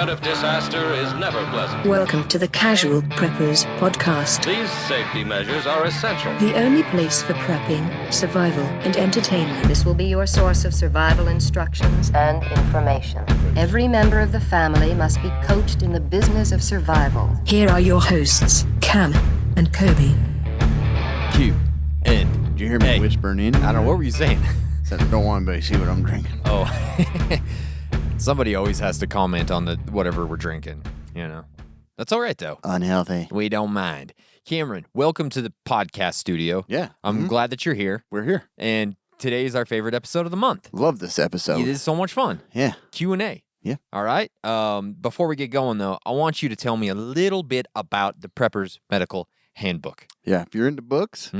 threat of disaster is never pleasant. Welcome to the Casual Preppers Podcast. These safety measures are essential. The only place for prepping, survival, and entertainment. This will be your source of survival instructions and information. Every member of the family must be coached in the business of survival. Here are your hosts, Cam and Kobe. Q. N. Did you hear me whispering in? I don't know. What were you saying? Said, I don't want anybody to see what I'm drinking. Oh. Somebody always has to comment on the whatever we're drinking, you know. That's all right, though. Unhealthy. We don't mind. Cameron, welcome to the podcast studio. Yeah. I'm glad that you're here. We're here. And today is our favorite episode of the month. Love this episode. It is so much fun. Yeah. Q&A. Yeah. All right. Before we get going, though, I want you to tell me a little bit about the Prepper's Medical Handbook. Yeah. If you're into books,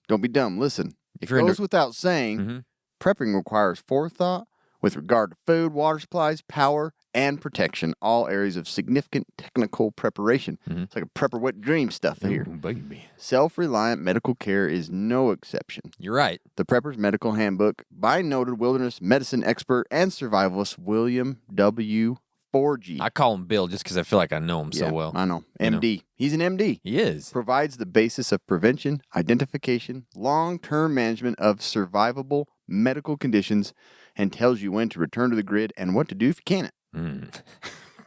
don't be dumb. Listen, If it you're goes without saying, prepping requires forethought with regard to food, water supplies, power, and protection, all areas of significant technical preparation. It's like a prepper wet dream stuff here. Ooh, baby. Self-reliant medical care is no exception. You're right. The Prepper's Medical Handbook by noted wilderness medicine expert and survivalist William W. Forgy. I call him Bill just because I feel like I know him so well. I know. You know? MD. He's an MD. He is. Provides the basis of prevention, identification, long-term management of survivable medical conditions, and tells you when to return to the grid and what to do if you can't.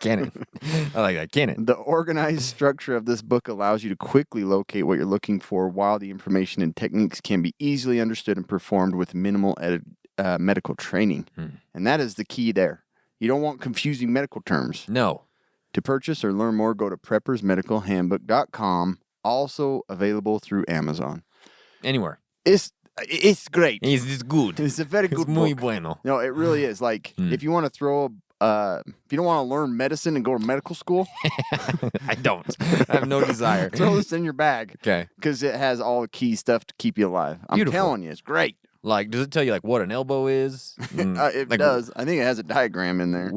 Can it? I like that. Can it? The organized structure of this book allows you to quickly locate what you're looking for, while the information and techniques can be easily understood and performed with minimal medical training. And that is the key there. You don't want confusing medical terms. No. To purchase or learn more, go to preppersmedicalhandbook.com. Also available through Amazon. Anywhere. It's great. It's good. It's a very good It's muy book. bueno. No, it really is. Like, if you want to if you don't want to learn medicine and go to medical school, I don't. I have no desire. throw this in your bag. Okay. Because it has all the key stuff to keep you alive. I'm Beautiful. telling you, it's great. Like, does it tell you, like, what an elbow is? It like, does. I think it has a diagram in there.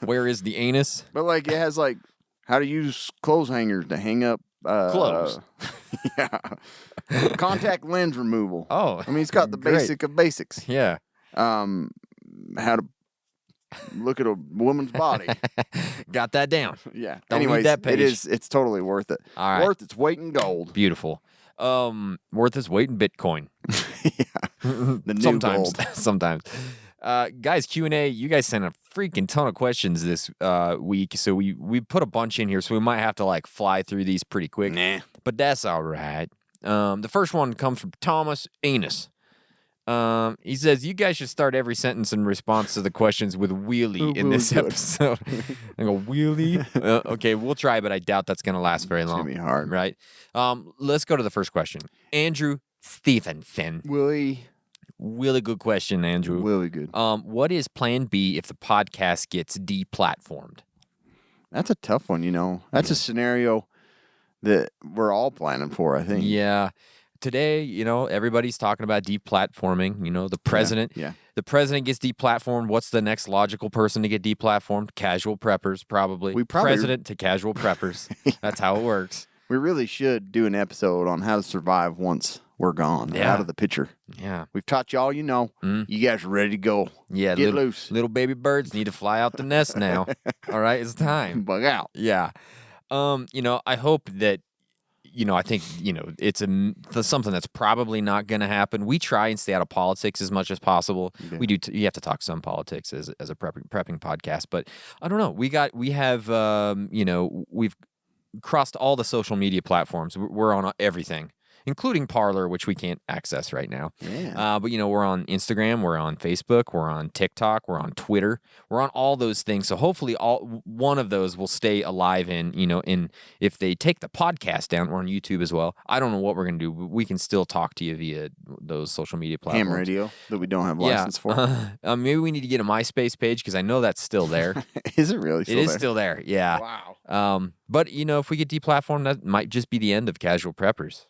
Where is the anus? But, like, it has, like, how to use clothes hangers to hang up. Clothes. Yeah. Contact lens removal. Oh. I mean, it's got the great. basic of basics. Yeah. How to look at a woman's body. Got that down. Yeah. Don't need Anyways, that page. it's totally worth it. All right. Worth its weight in gold. Beautiful. Worth its weight in Bitcoin. The new Sometimes. gold. Sometimes. Guys, Q&A, you guys sent a freaking ton of questions this week, so we put a bunch in here, so we might have to, like, fly through these pretty quick. Nah. But that's all right. The first one comes from Thomas Anus. He says, you guys should start every sentence in response to the questions with wheelie in this episode. I go, wheelie? Okay, we'll try, but I doubt that's going to last very long. It's going to be hard. Right? Let's go to the first question. Andrew Stephenson. Really good question, Andrew. Really good. What is plan B if the podcast gets deplatformed? That's a tough one, you know. That's a scenario that we're all planning for, I think. Yeah. Today, you know, everybody's talking about deplatforming. You know, the president. Yeah. The president gets deplatformed. What's the next logical person to get deplatformed? Casual preppers, probably. President to casual preppers. That's how it works. We really should do an episode on how to survive once we're gone, out of the picture. Yeah. We've taught you all you know. You guys are ready to go. Yeah. Get loose. Little baby birds need to fly out the nest now. All right, it's time. Bug out. Yeah. You know, I hope that, you know, I think, you know, it's something that's probably not going to happen. We try and stay out of politics as much as possible. Okay. We do. You have to talk some politics as a prepping podcast, but I don't know. We have, you know, we've crossed all the social media platforms. We're on everything, including Parler, which we can't access right now. Yeah. But, you know, we're on Instagram, we're on Facebook, we're on TikTok, we're on Twitter. We're on all those things. So hopefully one of those will stay alive if they take the podcast down, we're on YouTube as well. I don't know what we're going to do, but we can still talk to you via those social media platforms. Ham radio that we don't have license for. Maybe we need to get a MySpace page because I know that's still there. Is it really still there? It is still there, yeah. Wow. But, you know, if we get deplatformed, that might just be the end of Casual Preppers.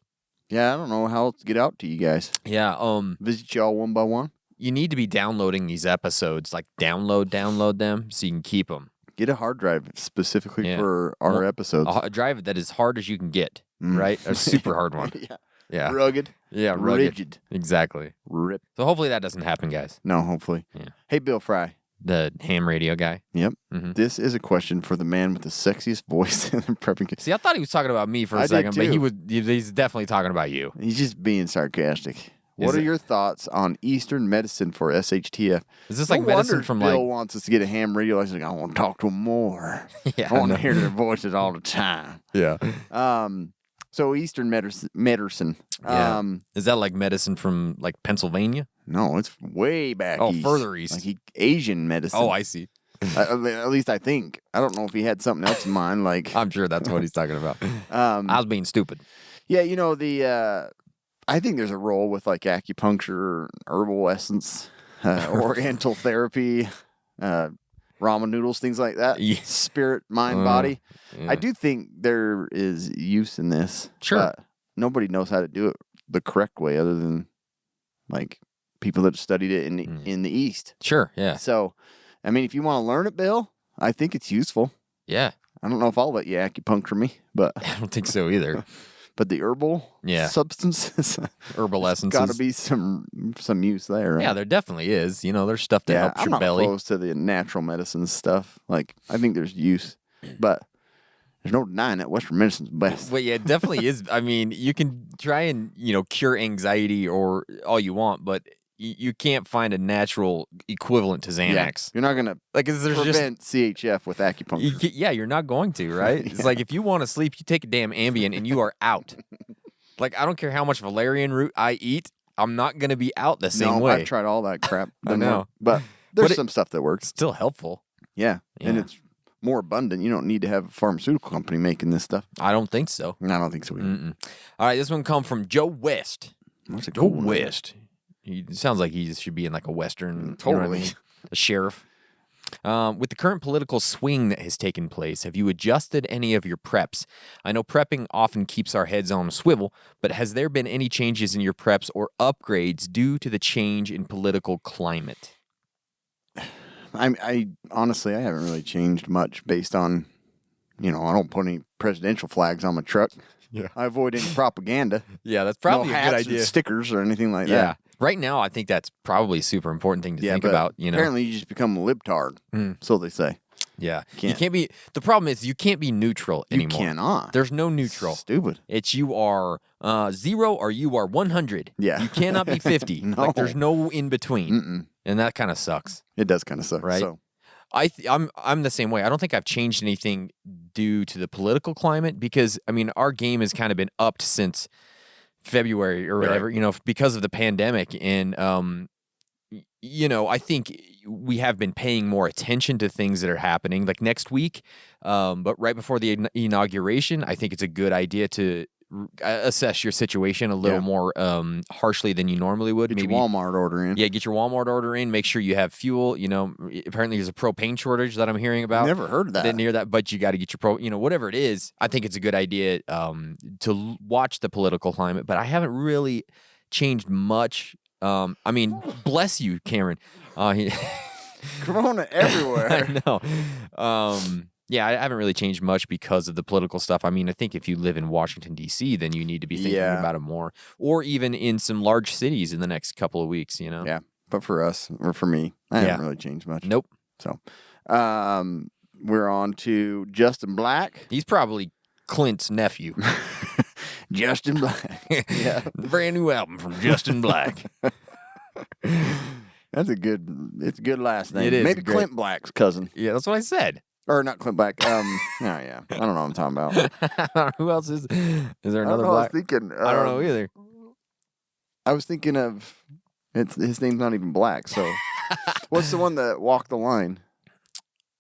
Yeah, I don't know how else to get out to you guys. Yeah. Visit y'all one by one. You need to be downloading these episodes, like download them so you can keep them. Get a hard drive specifically for our episodes. A drive that is hard as you can get, right? A super hard one. Yeah. Rugged. Yeah, rugged. Rigid. Exactly. Rip. So hopefully that doesn't happen, guys. No, hopefully. Yeah. Hey, Bill Fry. the ham radio guy. Yep. Mm-hmm. This is a question for the man with the sexiest voice in the prepping. See, I thought he was talking about me for a I second, did but he's definitely talking about you. He's just being sarcastic. What are your thoughts on Eastern medicine for SHTF? Is this like medicine from Bill wants us to get a ham radio license. Like, I want to talk to them more. Yeah, I want to hear their voices all the time. Yeah. So Eastern medicine. Yeah. Is that like medicine from like Pennsylvania? No, it's way back Oh, east. further east. Like Asian medicine. Oh, I see. At least I think. I don't know if he had something else in mind. Like I'm sure that's what he's talking about. I was being stupid. Yeah, you know, I think there's a role with like acupuncture, herbal essence, oriental therapy, ramen noodles, things like that. Yeah. Spirit, mind, body. Yeah. I do think there is use in this. Sure. But nobody knows how to do it the correct way other than like people that studied it in the East. Sure, yeah. So, I mean, if you want to learn it, Bill, I think it's useful. Yeah. I don't know if I'll let you acupuncture me, but I don't think so either. but the herbal substances, Herbal essences. got to be some use there. Right? Yeah, there definitely is. You know, there's stuff that helps I'm your not belly. opposed to the natural medicine stuff. Like, I think there's use, but there's no denying that Western medicine's best. Well, yeah, it definitely is. I mean, you can try and, cure anxiety or all you want, but you can't find a natural equivalent to Xanax. You're not gonna There's prevent CHF with acupuncture. You're not going to, right? It's like if you want to sleep, you take a damn Ambien and you are out. Like, I don't care how much valerian root I eat, I'm not going to be out the same way. I've tried all that crap. I know. Work. But there's some stuff that works. Still helpful. Yeah, and Yeah. it's more abundant. You don't need to have a pharmaceutical company making this stuff. I don't think so. I don't think so either. All right, this one come from Joe West. What's it Joe called? West. He sounds like he should be in like a Western. You know what I Totally. mean? A sheriff. With the current political swing that has taken place, have you adjusted any of your preps? I know prepping often keeps our heads on a swivel, but has there been any changes in your preps or upgrades due to the change in political climate? I honestly, I haven't really changed much based on, I don't put any presidential flags on my truck. Yeah. I avoid any propaganda. Yeah, that's probably no a hats good and idea. stickers or anything like Yeah. that. Right now, I think that's probably a super important thing to think but about. apparently you just become a libtard. So they say. Yeah. You Can't. can't be. The problem is you can't be neutral You anymore. cannot. There's no neutral. Stupid. It's you are 0 or you are 100. Yeah. You cannot be 50. No. Like there's no in between. And that kind of sucks. It does kind of suck. Right. So I'm the same way. I don't think I've changed anything due to the political climate because I mean our game has kind of been upped since February or whatever, because of the pandemic. And I think we have been paying more attention to things that are happening like next week. But right before the inauguration, I think it's a good idea to assess your situation a little more harshly than you normally would. get Maybe your Walmart order in. Yeah, get your Walmart order in. Make sure you have fuel. Apparently there's a propane shortage that I'm hearing about. Never heard of that. Didn't hear that, but you got to get your whatever it is. I think it's a good idea to watch the political climate, but I haven't really changed much. I mean, bless you, Cameron. Corona everywhere. I know. Yeah, I haven't really changed much because of the political stuff. I mean, I think if you live in Washington, D.C., then you need to be thinking about it more. Or even in some large cities in the next couple of weeks, Yeah, but for us, or for me, I haven't really changed much. Nope. So, we're on to Justin Black. He's probably Clint's nephew. Justin Black. Yeah. Brand new album from Justin Black. It's a good last name. It is Maybe great. Clint Black's cousin. Yeah, that's what I said. Or not Clint Black. Yeah. I don't know what I'm talking about. Who else is there I another don't know, Black? I was thinking. I don't know either. I was thinking of his name's not even Black. So, what's the one that walked the line?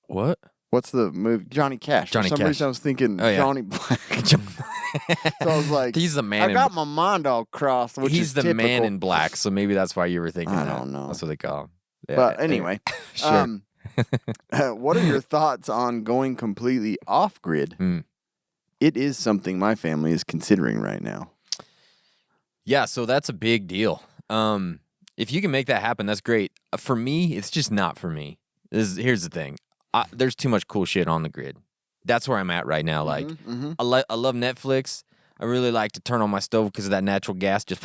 What? What's the movie? Johnny Cash. Johnny For some Cash. reason, I was thinking Oh, yeah. Johnny Black. So I was like, He's the man. I got my mind all crossed. Which He's is the typical. man in black, so maybe that's why you were thinking. I that. don't know. That's what they call him. Yeah, But anyway, Sure. what are your thoughts on going completely off grid? It is something my family is considering right now. Yeah, so that's a big deal. If you can make that happen, that's great. For me, it's just not for me. Here's the thing. There's too much cool shit on the grid. That's where I'm at right now. Like, I love Netflix. I really like to turn on my stove because of that natural gas. Just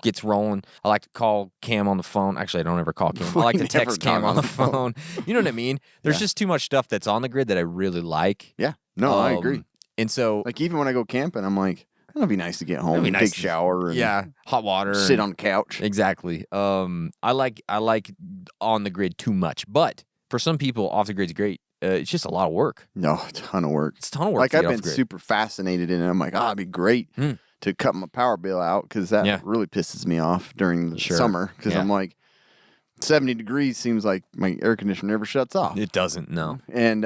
gets rolling. I like to call Cam on the phone. Actually, I don't ever call Cam. I like to We text never Cam talk on the phone. You know what I mean? There's Yeah. just too much stuff that's on the grid that I really like. Yeah. No, I agree. And so, Like even when I go camping, I'm like, it'd be nice to get home It'd be and nice take to- a shower and yeah, hot water, sit and- on the couch. Exactly. I like on the grid too much, but for some people, off the grid's great. It's just a lot of work. No, a ton of work. It's a ton of work. Like to I've get off been the grid. super fascinated in it. I'm like, it'd be great to cut my power bill out because that Yeah. really pisses me off during the Sure. summer because Yeah. I'm like, 70 degrees seems like my air conditioner never shuts off. It doesn't. No. And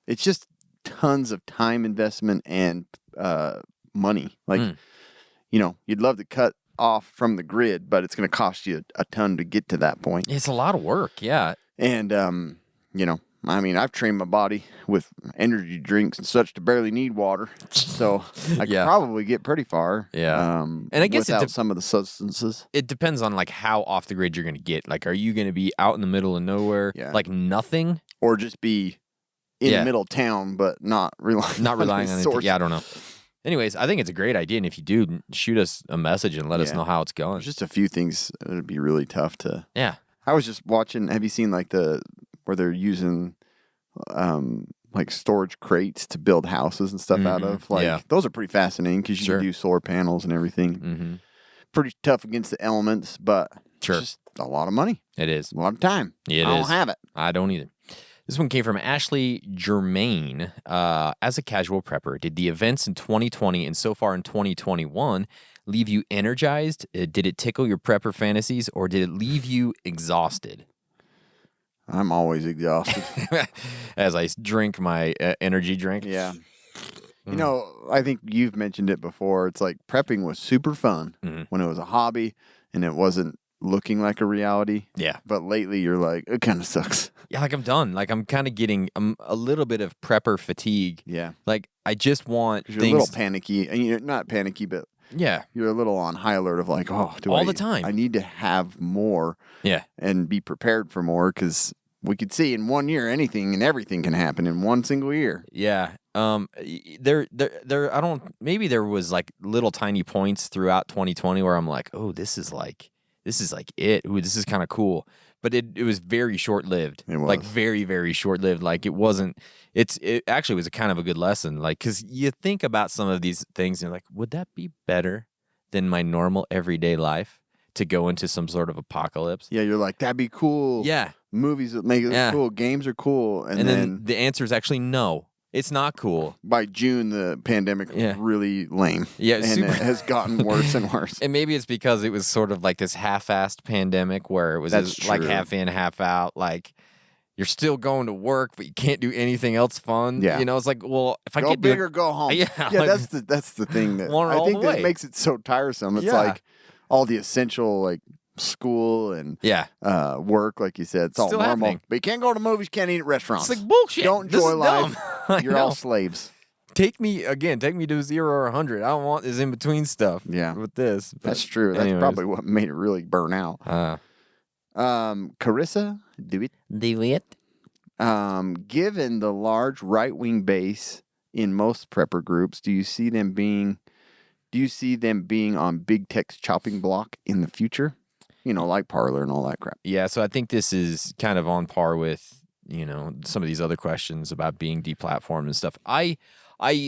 it's just tons of time investment and money. Like, you know, you'd love to cut off from the grid, but it's going to cost you a ton to get to that point. It's a lot of work. Yeah. And, you know, I mean, I've trained my body with energy drinks and such to barely need water. So I could Yeah. probably get pretty far. Yeah. And I guess without some of the substances. It depends on like how off the grid you're going to get. Like, are you going to be out in the middle of nowhere, Yeah. like nothing, Or just be in Yeah. the middle of town, but not relying not on relying any on anything? source. Yeah, I don't know. Anyways, I think it's a great idea, and if you do, shoot us a message and let us Yeah. know how it's going. There's just a few things that would be really tough to. Yeah. I was just watching. Have you seen like where they're using like storage crates to build houses and stuff out of? Like Yeah. those are pretty fascinating because you Sure. can do solar panels and everything. Pretty tough against the elements, but Sure. it's just a lot of money, It is. a lot of time. It I is. don't have it. I don't either. This one came from Ashley Germain. As a casual prepper, did the events in 2020 and so far in 2021 leave you energized? Did it tickle your prepper fantasies, or did it leave you exhausted? I'm always exhausted. As I drink my energy drink. Yeah. You know, I think you've mentioned it before. It's like prepping was super fun when it was a hobby and it wasn't looking like a reality. Yeah. But lately you're like, it kind of sucks. Yeah, like I'm done. Like I'm kind of getting a little bit of prepper fatigue. Yeah. Like I just want 'Cause you're things. a little panicky. And you're not panicky, but Yeah. you're a little on high alert of like, oh, All the time. I need to have more Yeah. and be prepared for more because we could see in 1 year anything and everything can happen in one single year. Yeah. There. I don't. Maybe there was like little tiny points throughout 2020 where I'm like, oh, this is like it. Ooh, this is kind of cool. But it was very short lived. It was. Like very very short lived. Like it wasn't. It actually was a kind of a good lesson. Like because you think about some of these things and you're like, would that be better than my normal everyday life to go into some sort of apocalypse? Yeah, you're like, that'd be cool. Yeah. Movies that make it Yeah. cool. Games are cool. And then the answer is actually no. It's not cool. by June, the pandemic was Yeah. really lame. Yeah, and super- it has gotten worse and worse. And maybe it's because it was sort of like this half-assed pandemic where it was That's just like true. half in, half out. Like you're still going to work, but you can't do anything else fun. Yeah. You know, it's like, well, if I Go get big or go home. Yeah, yeah, like- that's the thing that Want it I all think the that way. makes it so tiresome. It's Yeah. like all the essential like school and yeah, work, like you said, it's all Still normal. happening. But you can't go to movies, can't eat at restaurants. it's like bullshit. Don't This enjoy is life. dumb. I You're all know. slaves. Take me to 0 or 100. I don't want this in between stuff. Yeah. with this. But That's true. That's anyways. probably what made it really burn out. Carissa, do it. Given the large right-wing base in most prepper groups, do you see them being on big tech's chopping block in the future? You know, like Parler and all that crap. Yeah, so I think this is kind of on par with, you know, some of these other questions about being deplatformed and stuff. I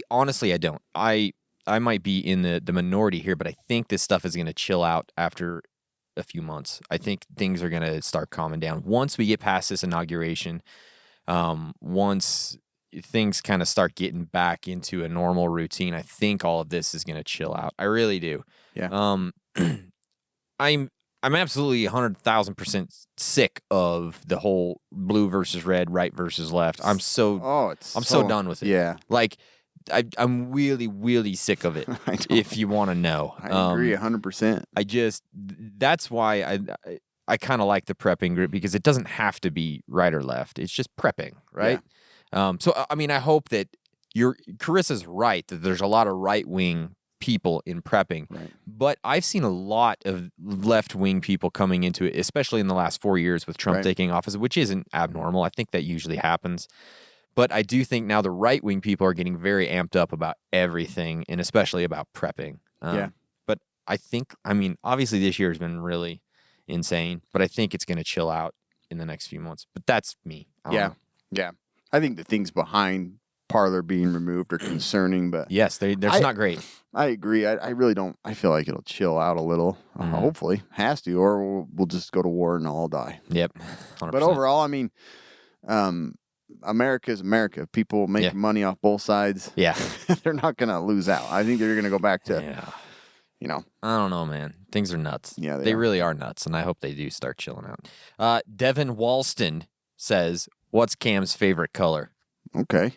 honestly, I don't. I might be in the minority here, but I think this stuff is going to chill out after a few months. I think things are going to start calming down once we get past this inauguration. Once things kind of start getting back into a normal routine, I think all of this is going to chill out. I really do. Yeah. I'm absolutely 100,000% sick of the whole blue versus red, right versus left. I'm so I'm so done with it. Yeah. Like I'm really, really sick of it. I know. If you want to know, I agree 100%. That's why I kind of like the prepping group because it doesn't have to be right or left. It's just prepping, right? So I mean, I hope that Carissa's right that there's a lot of right wing people in prepping, Right. but I've seen a lot of left wing people coming into it, especially in the last 4 years with Trump Right. taking office, which isn't abnormal. I think that usually happens. But I do think now the right wing people are getting very amped up about everything and especially about prepping. Yeah. But I mean, obviously this year has been really insane, but I think it's going to chill out in the next few months. But that's me. I don't know. Yeah. I think the things behind Parler being removed are concerning, but Yes, they're not great. I agree. I really don't. I feel like it'll chill out a little. Hopefully, has to, or we'll just go to war and all die. Yep. 100%. But overall, I mean, America is America. People make money off both sides. Yeah. They're not going to lose out. I think they're going to go back to, I don't know, man. Things are nuts. Yeah, they are. really are nuts, and I hope they do start chilling out. Devin Walston says, "What's Cam's favorite color?" Okay.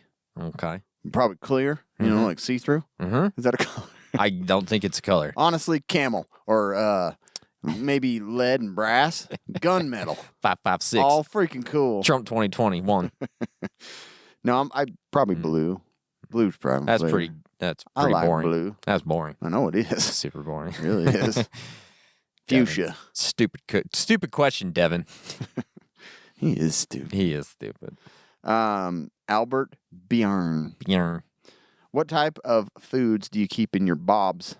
Probably clear, like see-through. Mm-hmm. Is that a color? I don't think it's a color. Honestly, camel or maybe lead and brass, gunmetal. 556. All freaking cool. Trump 2021. No, I probably blue. Blue's probably That's flavor. pretty. That's I pretty like boring. blue. That's boring. I know it is. Super boring. It really is. Fuchsia. Stupid question, Devin. He is stupid. He is stupid. Albert Bjorn. What type of foods do you keep in your bobs?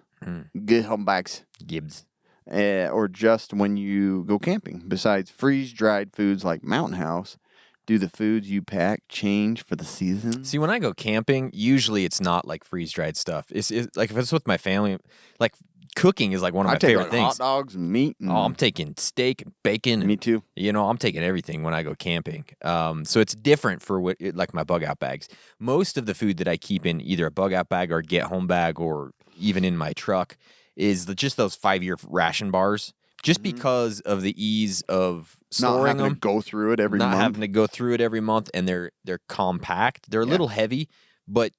Good home bags. Gibbs. Or just when you go camping? Besides freeze-dried foods like Mountain House, do the foods you pack change for the season? See, when I go camping, usually it's not like freeze-dried stuff. It's like if it's with my family, like cooking is like one of my favorite things. Hot dogs and meat. And I'm taking steak and bacon. And, me too. I'm taking everything when I go camping. So it's different for like my bug out bags. Most of the food that I keep in either a bug out bag or a get home bag or even in my truck is just those 5-year ration bars. Just because of the ease of storing not having them, to go through it every month. not having to go through it every month, and they're compact. They're a little heavy, but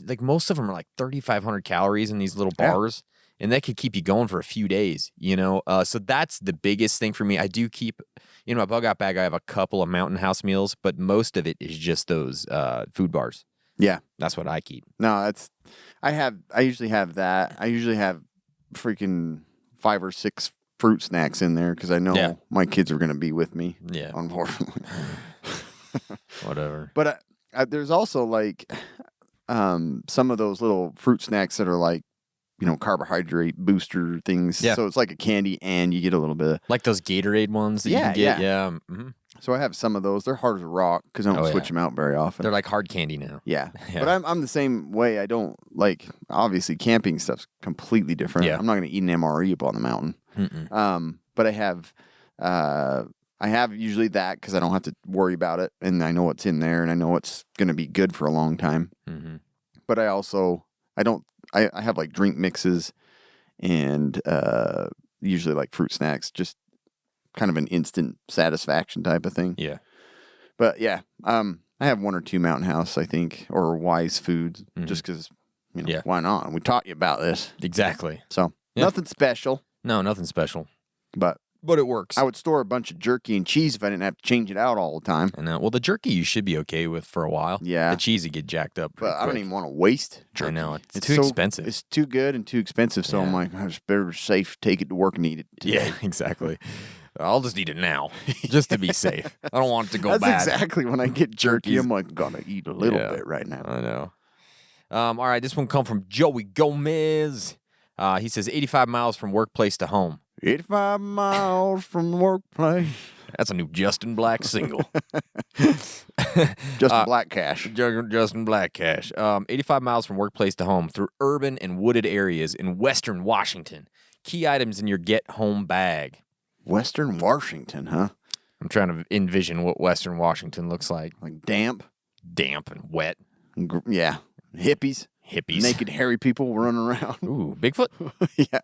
like most of them are like 3,500 calories in these little bars. And that could keep you going for a few days, So that's the biggest thing for me. I do keep, in my bug out bag, I have a couple of Mountain House meals, but most of it is just those food bars. Yeah. That's what I keep. No, I usually have that. I usually have freaking 5 or 6 fruit snacks in there because I know my kids are going to be with me. Yeah. Unfortunately. Whatever. But there's also like some of those little fruit snacks that are like, carbohydrate booster things. Yeah. So it's like a candy and you get a little bit of... Like those Gatorade ones that you can get? Yeah. Mm-hmm. So I have some of those. They're hard as a rock because I don't switch them out very often. They're like hard candy now. Yeah. But I'm the same way. I don't like... Obviously, camping stuff's completely different. Yeah. I'm not going to eat an MRE up on the mountain. But I have usually that because I don't have to worry about it. And I know what's in there and I know it's going to be good for a long time. Mm-hmm. But I also... I have like drink mixes and usually like fruit snacks, just kind of an instant satisfaction type of thing. Yeah. But yeah, I have 1 or 2 Mountain House, I think, or Wise Foods, just because, why not? We taught you about this. Exactly. So nothing special. No, nothing special. But it works. I would store a bunch of jerky and cheese if I didn't have to change it out all the time. I know. Well, the jerky you should be okay with for a while. Yeah. The cheese would get jacked up. But I don't quick. even want to waste jerky. I know. It's too expensive. It's too good and too expensive. So I'm like, I just better safe take it to work and eat it today. Yeah, exactly. I'll just eat it now, just to be safe. I don't want it to go bad. That's exactly when I get jerky. I'm like, gotta eat a little bit right now. I know. All right, this one come from Joey Gomez. He says 85 miles from workplace to home. 85 miles from the workplace. That's a new Justin Black single. Justin Black Cash. Justin Black Cash. 85 miles from workplace to home through urban and wooded areas in Western Washington. Key items in your get-home bag. Western Washington, huh? I'm trying to envision what Western Washington looks like. Like damp? Damp and wet. Yeah. Hippies. Naked, hairy people running around. Ooh, Bigfoot? Yeah.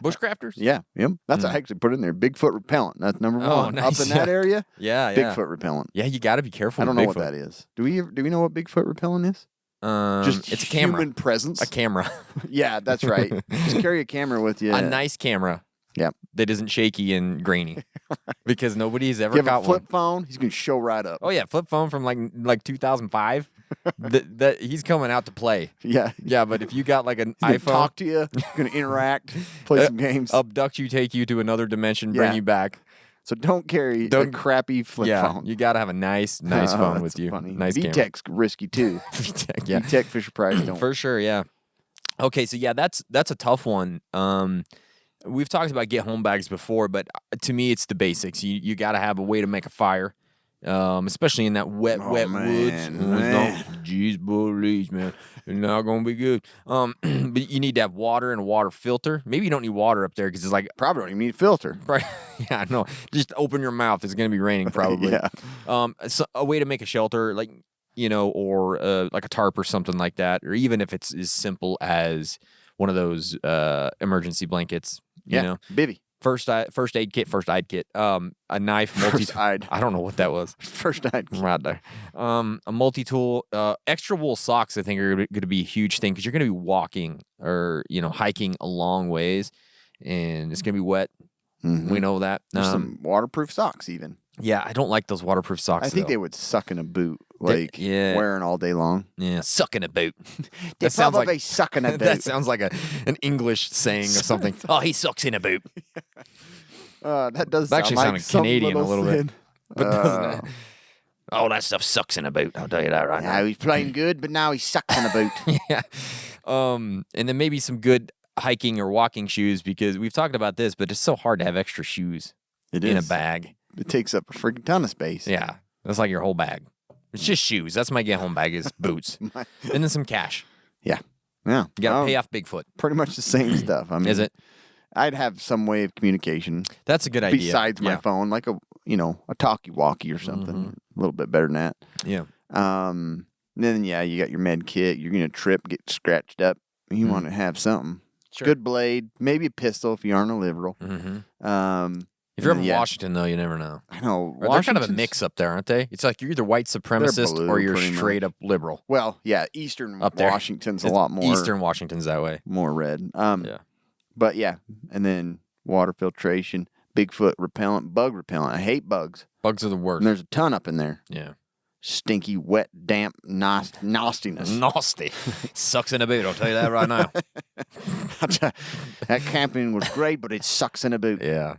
Bushcrafters? Yeah. Yep. That's what I actually put in there. Bigfoot repellent. That's number 1. Oh, nice. Up in that area? Yeah. Bigfoot repellent. Yeah, you got to be careful. I don't with know Bigfoot. what that is. Do we know what Bigfoot repellent is? Just it's a camera. Human presence. A camera. Yeah, that's right. Just carry a camera with you. A nice camera. Yeah. That isn't shaky and grainy. Because nobody's ever If you got have a flip one. phone, he's going to show right up. Oh, yeah. Flip phone from like 2005. that he's coming out to play. Yeah. Yeah, but if you got like an He's iPhone. gonna talk to you, going to interact, play some games. Abduct you, take you to another dimension, bring you back. So don't carry a crappy flip phone. You got to have a nice phone with you. Funny. Nice camera. VTech's risky too. VTech, yeah. VTech Fisher Price don't. For sure, yeah. Okay, so yeah, that's a tough one. we've talked about get home bags before, but to me, it's the basics. You got to have a way to make a fire, especially in that wet woods. Man. Jeez, bullies, man, it's not gonna be good. But you need to have water and a water filter. Maybe you don't need water up there because it's like Probably don't even need a filter. right. Yeah, no, just open your mouth. It's gonna be raining probably. Yeah. So a way to make a shelter, like or like a tarp or something like that, or even if it's as simple as one of those emergency blankets. You know, Bivy. first aid kit, a knife, First aid. I don't know what that was. First aid. Right there. A multi-tool, extra wool socks. I think are going to be a huge thing because you're going to be walking or hiking a long ways, and it's going to be wet. Mhm. We know that. There's some waterproof socks even. Yeah, I don't like those waterproof socks. I think though. they would suck in a boot, yeah. wearing all day long. Yeah, sucking a boot. They probably suck in a boot. That sounds like an English saying or something. Oh, he sucks in a boot. That does It actually sound sounded like some Canadian a little bit. sin. But doesn't it? Oh, that stuff sucks in a boot. I'll tell you that right Now now. he's playing good, but now he sucks in a boot. Yeah. And then maybe some good hiking or walking shoes because we've talked about this, but it's so hard to have extra shoes It in a is. bag. It takes up a freaking ton of space. Yeah. That's like your whole bag. It's just shoes. That's my get home bag is boots. And then some cash. Yeah. You got to pay Oh, off Bigfoot. pretty much the same stuff. I mean, Is it? I'd have some way of communication That's a good idea. besides my Yeah. phone, like a talkie-walkie or something. A little bit better than that. Yeah. Then you got your med kit. You're gonna trip, get scratched up. You want to have something. Sure. Good blade, maybe a pistol if you aren't a liberal. Mm-hmm. If you're up in Washington, though, you never know. I know. Or they're kind of a Washington's- mix up there, aren't they? It's like you're either white supremacist blue, or you're pretty much. straight up liberal. Well, yeah, Eastern Up there. Washington's a It's lot more. Eastern Washington's that way. more red. Yeah. But yeah, and then water filtration, Bigfoot repellent, bug repellent. I hate bugs, Bugs are the worst. and there's a ton up in there. Yeah. Stinky, wet, damp, nastiness. Nasty. Sucks in a boot, I'll tell you that right now. That camping was great, but it sucks in a boot. Yeah.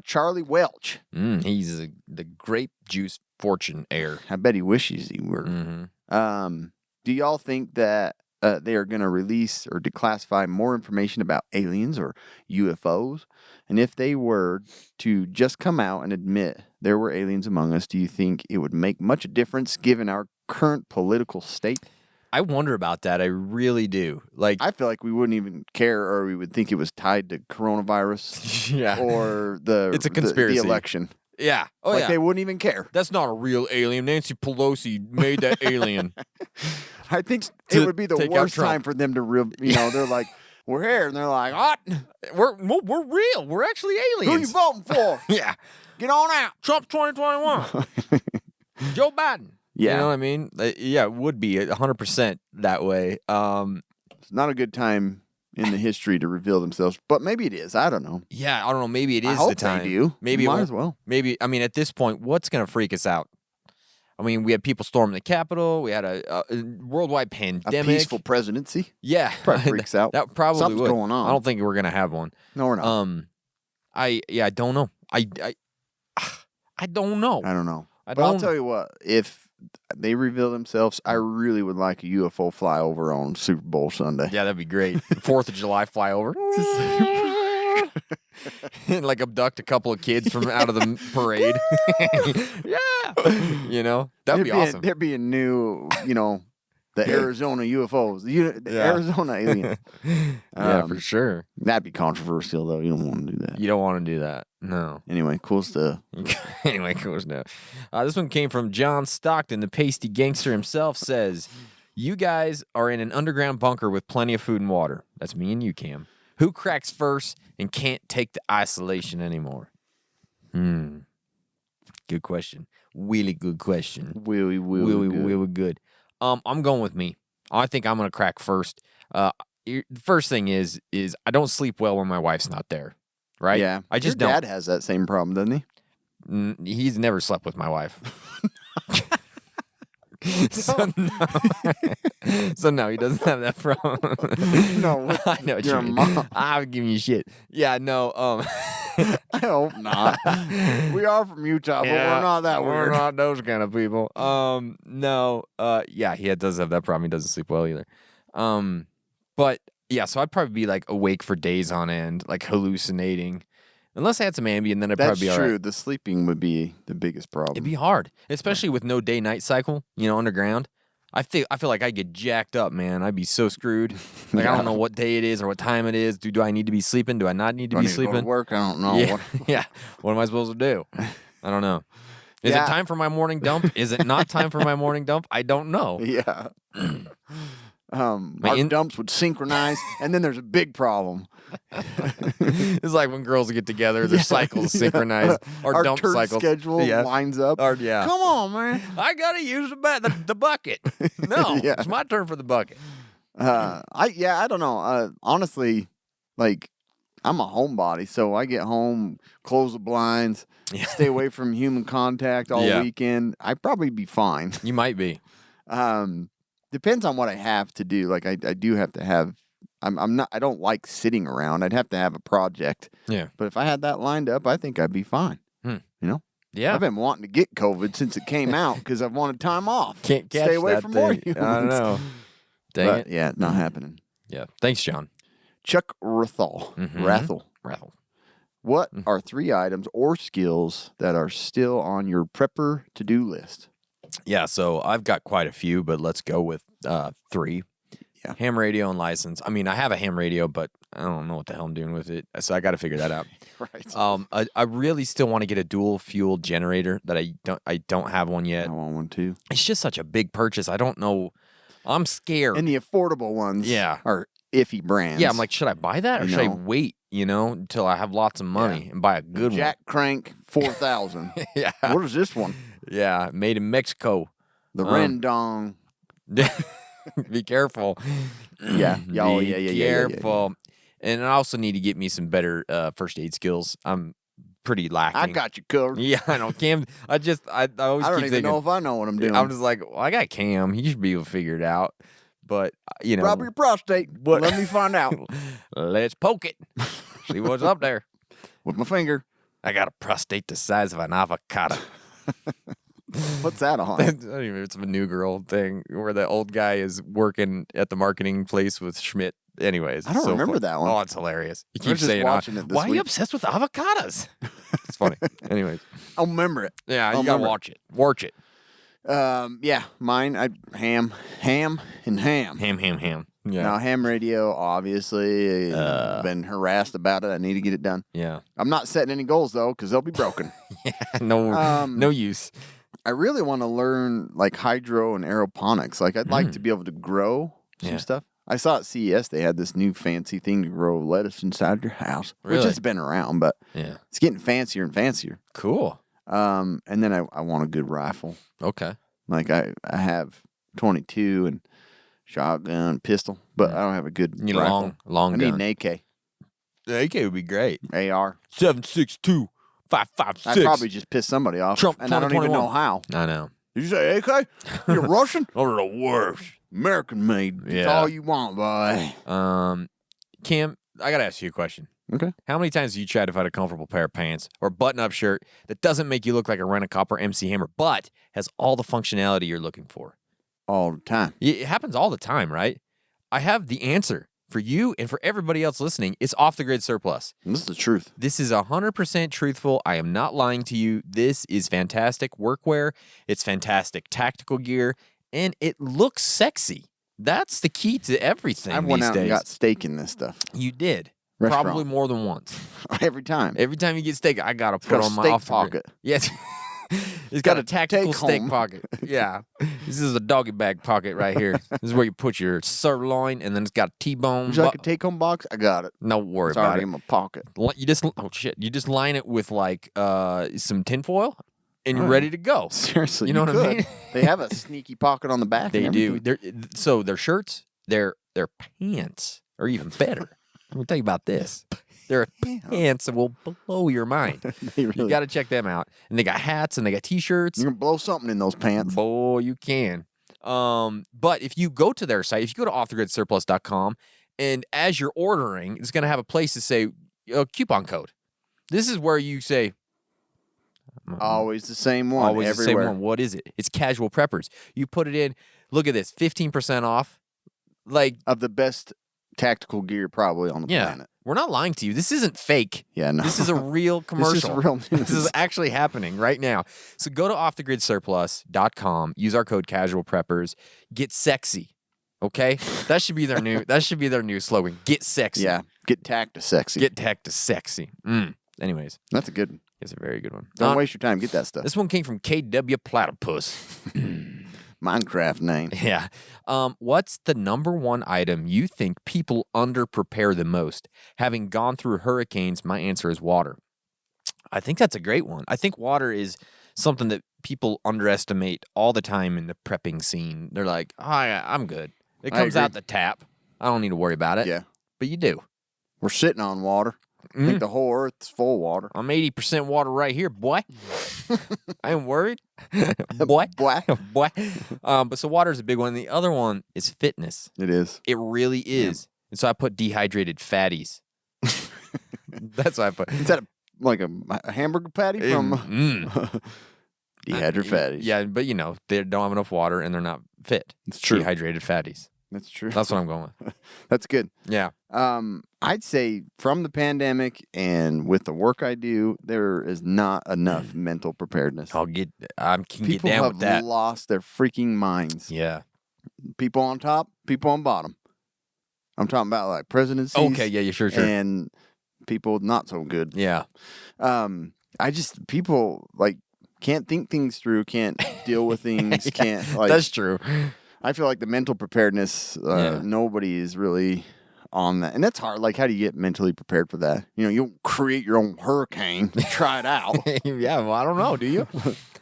Charlie Welch. He's the grape juice fortune heir. I bet he wishes he were. Mm-hmm. Do y'all think that they are going to release or declassify more information about aliens or UFOs? And if they were to just come out and admit there were aliens among us, do you think it would make much difference given our current political state? I wonder about that. I really do. Like, I feel like we wouldn't even care, or we would think it was tied to coronavirus yeah. or the It's a the conspiracy. election. Yeah. Oh, Like yeah. they wouldn't even care. That's not a real alien. Nancy Pelosi made that alien. I think To it would be the take out worst Trump. time for them to they're like, we're here, and they're like, what? We're real. We're actually Who you aliens. voting for? Yeah. Get on out. Trump 2021. Joe Biden. Yeah. You know what I mean? Yeah, it would be 100% that way. It's not a good time in the history to reveal themselves, but maybe it is. I don't know. Yeah, I don't know. Maybe it I is hope the time. they do. Maybe it Might won't- as well. Maybe, I mean, at this point, what's going to freak us out? I mean, we had people storming the Capitol. We had a worldwide A pandemic. peaceful presidency. Yeah. Probably freaks out. That probably Something's would. going on. I don't think we're going to have one. No, we're not. I don't know. I don't know. I don't know. I But I'll don't- tell you what, if they reveal themselves, I really would like a UFO flyover on Super Bowl Sunday. Yeah, that'd be great. 4th of July flyover. And like abduct a couple of kids from out of the parade. Yeah. You know, that'd be awesome. There'd be a new, the Arizona UFOs, the Yeah. Arizona alien. Yeah, for sure. That'd be controversial, though. You don't want to do that. You don't want to do that. No. Anyway, cool stuff. Anyway, cool stuff. This one came from John Stockton, the pasty gangster himself, says, you guys are in an underground bunker with plenty of food and water. That's me and you, Cam. Who cracks first and can't take the isolation anymore? Good question. Really good question. Really Good. I'm going with me. I think I'm going to crack first. The first thing is I don't sleep well when my wife's not there. Right? Yeah. I just Your don't. dad has that same problem, doesn't he? He's never slept with my wife. So no, he doesn't have that problem. No, with I know what your you mean. mom. I'm giving you shit. Yeah, no. I hope not. We are from Utah, but we're not that We're weird. not those kind of people. No. Yeah, he does have that problem. He doesn't sleep well either. But Yeah, so I'd probably be like awake for days on end, like hallucinating. Unless I had some Ambien, then I'd That's probably be all true. right. The sleeping would be the biggest problem. It'd be hard, especially with no day-night cycle, underground. I feel like I'd get jacked up, man. I'd be so screwed. Like, I don't know what day it is or what time it is. Do I need to be sleeping? Do I not need to Do I be need to go to sleeping? work? I don't know. Yeah. Yeah. What am I supposed to do? I don't know. Is it time for my morning dump? Is it not time for my morning dump? I don't know. Yeah. Our dumps would synchronize, and then there's a big problem. It's like when girls get together, their cycles synchronize. Our dump turd cycles schedule lines up. Yeah. Come on, man. I gotta use the bucket. No, it's my turn for the bucket. I don't know. Honestly, like, I'm a homebody, so I get home, close the blinds, stay away from human contact all weekend. I'd probably be fine. You might be. Depends on what I have to do. Like, I do have to have. I don't like sitting around. I'd have to have a project. Yeah. But if I had that lined up, I think I'd be fine. Yeah. I've been wanting to get COVID since it came out because I've wanted time off. Can't catch Stay away that from thing. more humans. I don't know. Dang But, it. yeah, not happening. Yeah. Thanks, John. Chuck Rathel. Rathel. What are 3 items or skills that are still on your prepper to-do list? Yeah, so I've got quite a few, but let's go with 3. Yeah. Ham radio and license. I mean, I have a ham radio, but I don't know what the hell I'm doing with it. So I got to figure that out. Right. I really still want to get a dual fuel generator that I don't have one yet. I want one too. It's just such a big purchase. I don't know. I'm scared. And the affordable ones are iffy brands. Yeah, I'm like, should I buy that or should I wait, until I have lots of money and buy a good one? Jack Crank 4000. Yeah. What is this one? Yeah, made in Mexico. The Rendong. Be careful. Yeah. Be careful. And I also need to get me some better first aid skills. I'm pretty lacking. I got you covered. Yeah, I know. Cam, I always I don't keep even thinking, know if I know what I'm doing. I'm just like, well, I got Cam. He should be able to figure it out. But, Rob your prostate. What? Let me find out. Let's poke it. See what's up there. With my finger. I got a prostate the size of an avocado. What's that on? I don't even know, it's a New Girl thing where the old guy is working at the marketing place with Schmidt. Anyways, I don't remember that one. Oh, it's hilarious. You I keep was just saying, watching it this why are you week. obsessed with avocados? It's funny. Anyways, I'll remember it. yeah, I'll you gotta remember watch it. Watch it. Yeah, mine. Ham, and ham. Ham. Yeah. Now, ham radio, obviously, been harassed about it. I need to get it done. Yeah. I'm not setting any goals though, because they'll be broken. No use. I really want to learn like hydro and aeroponics. Like, I'd like to be able to grow some stuff. I saw at CES they had this new fancy thing to grow lettuce inside your house, which Really? has been around, but it's getting fancier and fancier. Cool. And then I want a good rifle. Okay. Like I have 22 and shotgun, pistol, but I don't have a good You need a rifle. long I need gun. an AK, The AK would be great. AR. 7.62, 5.56. I'd probably just piss somebody off, Trump and I don't even 2021. know how. I know. Did you say AK? You're Russian? Those are the worst. American made. It's Yeah. all you want, boy. Cam, I gotta ask you a question. Okay. How many times have you tried to find a comfortable pair of pants or button-up shirt that doesn't make you look like a Rent-A-Cop or MC Hammer, but has all the functionality you're looking for? All the time. It happens all the time, right? I have the answer for you and for everybody else listening. It's Off the Grid Surplus. And this is the truth. This is 100% truthful. I am not lying to you. This is fantastic workwear. It's fantastic tactical gear, and it looks sexy. That's the key to everything I went these out days. and got steak in this stuff. You did. Restaurant. Probably more than once. Every time. Every time you get steak, I gotta put got a on my steak off the grid. pocket. Yes. It's got got a a tactical steak take-home. pocket. Yeah. This is a doggy bag pocket right here. This is where you put your sirloin, and then it's got a T-bone. Would you like a take-home box? I got it. No worry It's about already it. in my pocket. You just you just line it with like some tinfoil, and you're ready to go. Seriously, You know what I could. mean? They have a sneaky pocket on the back. They and do. everything. So their shirts, their pants are even better. Let me tell you about this. Their pants that will blow your mind. They You really. got to check them out. And they got hats and they got T-shirts. You're gonna blow something in those pants. Boy, you can. But if you go to their site, if you go to offthegridsurplus.com, and as you're ordering, it's going to have a place to say coupon code. This is where you say, Always the same one. always everywhere. the same one. What is it? It's Casual Preppers. You put it in. Look at this, 15% off. Like, Of the best tactical gear probably on the planet. We're not lying to you. This isn't fake. Yeah, no. This is a real commercial. This is real news. This is actually happening right now. So go to offthegridsurplus.com, use our code casualpreppers, get sexy. Okay? That should be their new slogan. Get sexy. Yeah. Get tacked to sexy. Get tacked to sexy. Anyways, That's a good one. it's a very good one. Don't waste your time. Get that stuff. This one came from KW Platypus. Minecraft name. Yeah. What's the number one item you think people underprepare the most? Having gone through hurricanes, my answer is water. I think that's a great one. I think water is something that people underestimate all the time in the prepping scene. They're like, oh, I'm good. It I comes agree. out the tap. I don't need to worry about it. Yeah. But you do. We're sitting on water. I think the whole earth's full of water. I'm 80% water right here, boy. I ain't worried. Boy. Boy. Boy. But so water is a big one. The other one is fitness. It is. It really is. And so I put dehydrated fatties. That's what I put. Is that a hamburger patty from dehydrated fatties? Yeah, but they don't have enough water and they're not fit. It's true. Dehydrated fatties. That's true. That's what I'm going with. That's good. Yeah. I'd say from the pandemic and with the work I do, there is not enough mental preparedness. I can get People down have with that. lost their freaking minds. Yeah. People on top, people on bottom. I'm talking about like presidencies. Okay, yeah, sure. And people not so good. Yeah. People like can't think things through, can't deal with things, can't like. That's true. I feel like the mental preparedness, nobody is really on that. And that's hard. Like, how do you get mentally prepared for that? You don't create your own hurricane, try it out. Yeah, well, I don't know. Do you?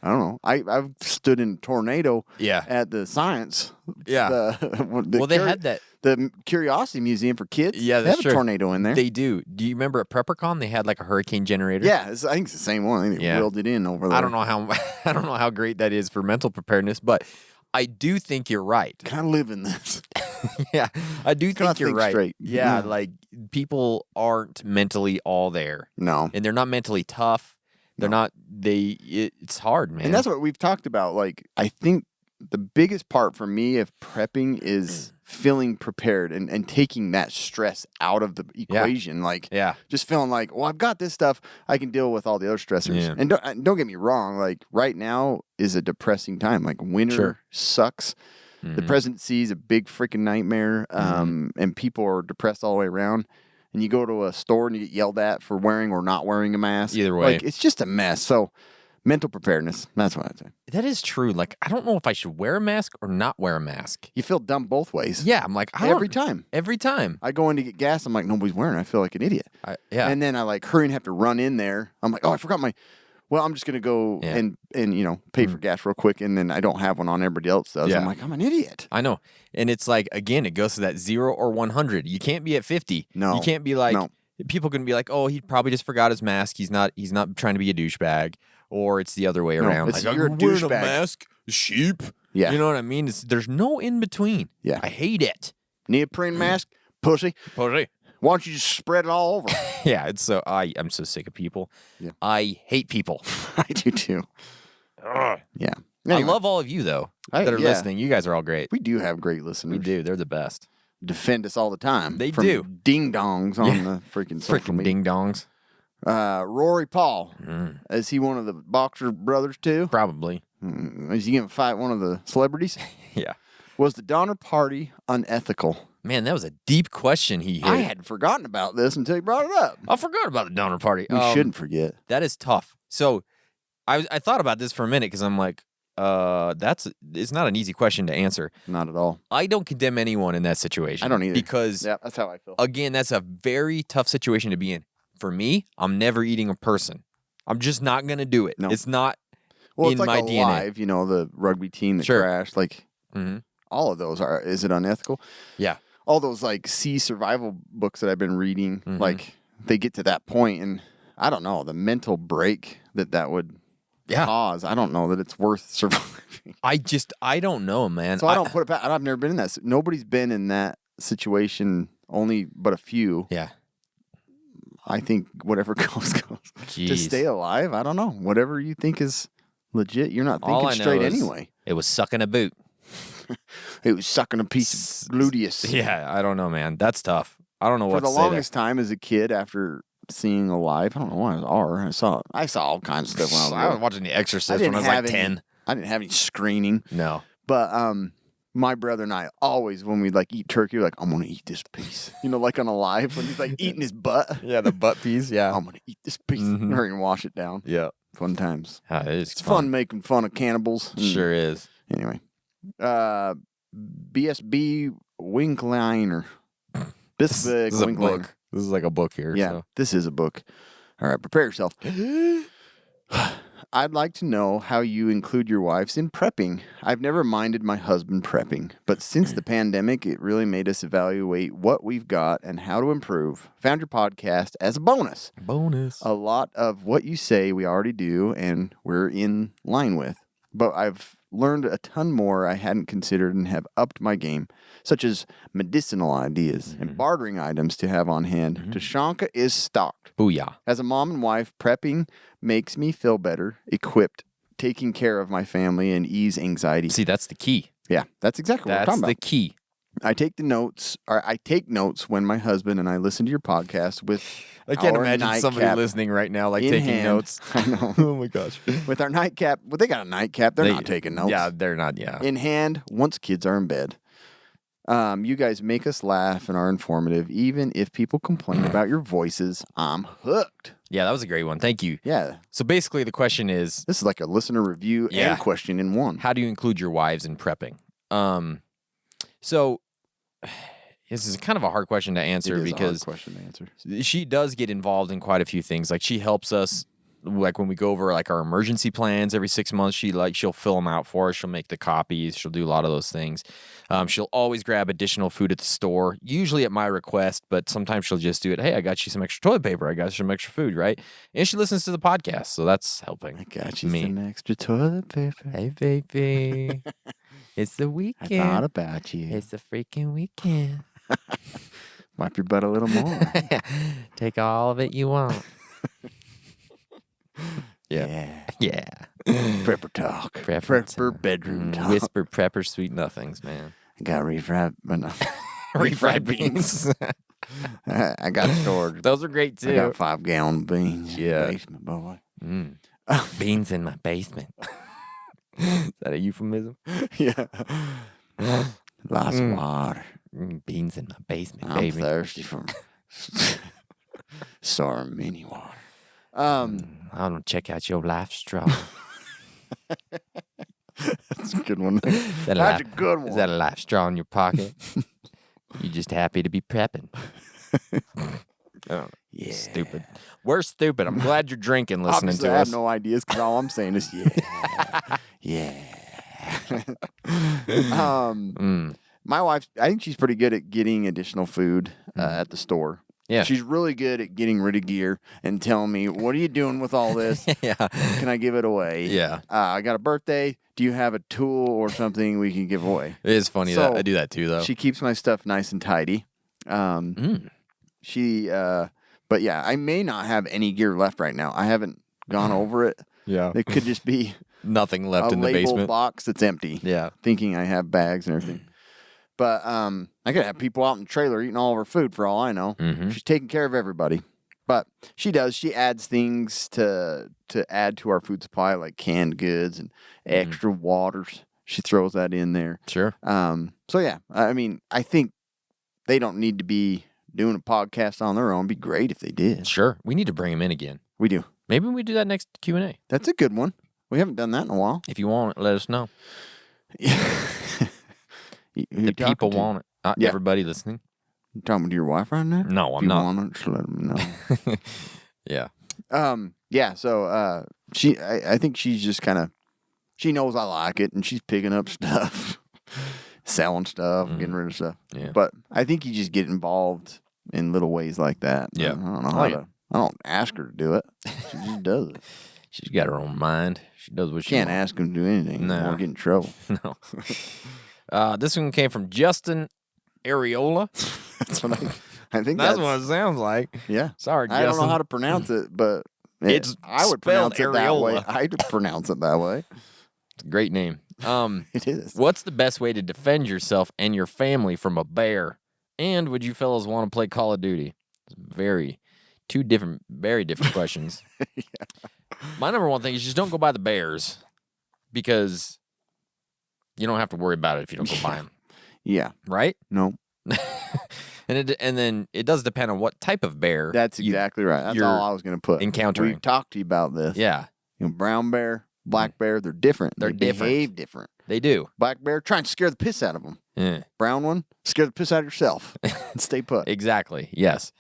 I don't know. I've stood in a tornado at the science. Yeah. They had that. The Curiosity Museum for kids. Yeah, they that's have true. a tornado in there. They do. Do you remember at PrepperCon they had like a hurricane generator? Yeah, I think it's the same one. I think they wheeled it in over there. I don't know how great that is for mental preparedness, but I do think you're right. Kind of live in this. Yeah, I do think you're right. Straight. Yeah, like people aren't mentally all there. No. And they're not mentally tough. They're not, it's hard, man. And that's what we've talked about. Like, I think the biggest part for me of prepping is feeling prepared and taking that stress out of the equation. Like, just feeling like, well, I've got this stuff. I can deal with all the other stressors. Yeah. And don't get me wrong. Like, right now is a depressing time. Like, winter sucks. Mm-hmm. The presidency is a big freaking nightmare. And people are depressed all the way around. And you go to a store and you get yelled at for wearing or not wearing a mask. Either way. Like, it's just a mess. So, mental preparedness. That's what I'd say. That is true. Like, I don't know if I should wear a mask or not wear a mask. You feel dumb both ways. Yeah, I'm like, every time. Every time. I go in to get gas. I'm like, nobody's wearing it. I feel like an idiot. And then I like hurry and have to run in there. I'm like, oh, I forgot my. Well, I'm just gonna go and pay for gas real quick, and then I don't have one on. Everybody else does. Yeah. I'm like, I'm an idiot. I know, and it's like again, it goes to that 0 or 100. You can't be at 50. No, you can't be like. No. People can be like, oh, he probably just forgot his mask. He's not trying to be a douchebag, or it's the other way around. It's like, you're a wearing douchebag. mask, sheep. Yeah, you know what I mean. There's no in between. Yeah, I hate it. Neoprene mask, pussy. Pussy. Why don't you just spread it all over? Yeah, it's so I'm so sick of people. Yeah. I hate people. I do too. Ugh. Yeah. I Anyway, love all of you though that are listening. You guys are all great. we do have great listeners. We do. They're the best. Defend us all the time. They from do. Ding dongs on the freaking social Freaking media. ding dongs. Rory Paul. Is he one of the boxer brothers too? Probably. Is he going to fight one of the celebrities? Yeah. Was the Donner Party unethical? Man, that was a deep question he hit. I had forgotten about this until you brought it up. I forgot about the donor party. We shouldn't forget. That is tough. So I thought about this for a minute because I'm like, it's not an easy question to answer. Not at all. I don't condemn anyone in that situation. I don't either. Because yeah, that's how I feel. Again, that's a very tough situation to be in. For me, I'm never eating a person. I'm just not gonna do it. No. It's not Well, in it's like my Alive, DNA. the rugby team that Sure. crashed. Like all of those are. Is it unethical? Yeah. All those like sea survival books that I've been reading, like they get to that point, and I don't know the mental break that would cause. I don't know that it's worth surviving. I don't know, man. So I don't put it back. I've never been in that. Nobody's been in that situation. Only but a few. Yeah. I think whatever goes. To Jeez. stay alive, I don't know. Whatever you think is legit, you're not All thinking I know straight is anyway. It was sucking a boot. He was sucking a piece of gluteus. Yeah, I don't know, man. That's tough. I don't know what For the to say there. longest time as a kid, after seeing Alive, I don't know why it was R. I saw all kinds of stuff when I was I was little. watching The Exorcist didn't when I was like have any- 10. I didn't have any screening, No. but my brother and I always, when we'd like eat turkey, we're like, I'm gonna eat this piece. You know, like on Alive when he's like eating his butt. Yeah, the butt piece. Yeah. I'm gonna eat this piece. Mhm. Hurry and wash it down. Yeah. Fun times. It is It's fun making fun of cannibals. Sure is. Anyway, BSB Winkliner. This is a book. This is like a book here. Yeah, So. this is a book. All right, prepare yourself. I'd like to know how you include your wives in prepping. I've never minded my husband prepping, but since the pandemic, it really made us evaluate what we've got and how to improve. Found your podcast as a bonus. Bonus. A lot of what you say we already do and we're in line with, but I've learned a ton more I hadn't considered and have upped my game, such as medicinal ideas and bartering items to have on hand. Tashanka is stocked. Booyah. As a mom and wife, prepping makes me feel better, equipped, taking care of my family and ease anxiety. See, that's the key. Yeah, that's exactly what we're That's talking the about. key. I take notes when my husband and I listen to your podcast with I can't our imagine somebody nightcap listening right now, like in taking hand. notes. I know. Oh my gosh. With our nightcap. Well, they got a nightcap. They're not taking notes. Yeah, they're not. Yeah. In hand, once kids are in bed. You guys make us laugh and are informative. Even if people complain about your voices, I'm hooked. Yeah, that was a great one. Thank you. Yeah. So basically, the question is, This is like a listener review Yeah. and question in one. how do you include your wives in prepping? So this is kind of a hard question to answer It is a hard because question to answer. she does get involved in quite a few things. Like she helps us, like when we go over like our emergency plans every 6 months, she'll fill them out for us. She'll make the copies. She'll do a lot of those things. She'll always grab additional food at the store, usually at my request, but sometimes she'll just do it. Hey, I got you some extra toilet paper. I got you some extra food, right? And she listens to the podcast, so that's helping. I got you me. some extra toilet paper. Hey, baby. It's the I weekend. thought about you. It's the freaking weekend. Wipe your butt a little more. Take all of it you want. Yeah. Yeah. Prepper talk. Prepper bedroom talk. Whisper prepper sweet nothings, man. I got refried, but no. Refried beans. I got storage. Those are great I too. got 5-gallon beans in Yeah. the basement, boy. Beans in my basement. Is that a euphemism? Yeah. Lots of water. Beans in my basement, I'm baby. thirsty for sour mini water. I don't check out your life straw. That's a good one. Is that That's a life- good one. Is that a life straw in your pocket? You just happy to be prepping. Oh, Yeah. stupid. We're stupid. I'm glad you're drinking listening Obviously, to I us. have no ideas because all I'm saying is yeah. Yeah. My wife, I think she's pretty good at getting additional food at the store. Yeah. She's really good at getting rid of gear and telling me, what are you doing with all this? Yeah. Can I give it away? Yeah. I got a birthday. Do you have a tool or something we can give away? It is funny So, that I do that too, though. She keeps my stuff nice and tidy. But yeah, I may not have any gear left right now. I haven't gone over it. Yeah. It could just be Nothing left a in the label basement. box that's empty. Yeah. Thinking I have bags and everything. But I could have people out in the trailer eating all of her food for all I know. Mm-hmm. She's taking care of everybody. But she does. She adds things to add to our food supply, like canned goods and extra waters. She throws that in there. Sure. So yeah, I mean, I think they don't need to be doing a podcast on their own. It'd be great if they did. Sure. We need to bring him in again. We do. Maybe we do that next Q&A. That's a good one. We haven't done that in a while. If you want it, let us know. Who The you talking people to? want it. Not Yeah. everybody listening. You talking to your wife right now? No, If I'm you not. want it, just let them know. Yeah. Yeah, so I think she's just kind of, she knows I like it, and she's picking up stuff, selling stuff, getting rid of stuff. Yeah. But I think you just get involved in little ways like that. Yeah. I don't know how to. I don't ask her to do it. She just does it. She's got her own mind. She does what she Can't wants. ask him to do anything. No. Or get in trouble. No. This one came from Justin Areola. That's what I think. That's what it sounds like. Yeah. Sorry, I don't know Justin. how to pronounce it, but It's I would spelled pronounce it that way. areola. I'd pronounce it that way. It's a great name. It is. What's the best way to defend yourself and your family from a bear? And would you fellas want to play Call of Duty? Very different questions. My number one thing is just don't go by the bears because you don't have to worry about it if you don't go by them. Yeah. Right? No. And then it does depend on what type of bear. That's exactly right. That's you're all I was going to put. encountering. We've talked to you about this. Yeah, Brown bear, black bear, they're different. They're they different. behave different. they do. Black bear, try and scare the piss out of them. Yeah. Brown one, scare the piss out of yourself and stay put. Exactly. Yes.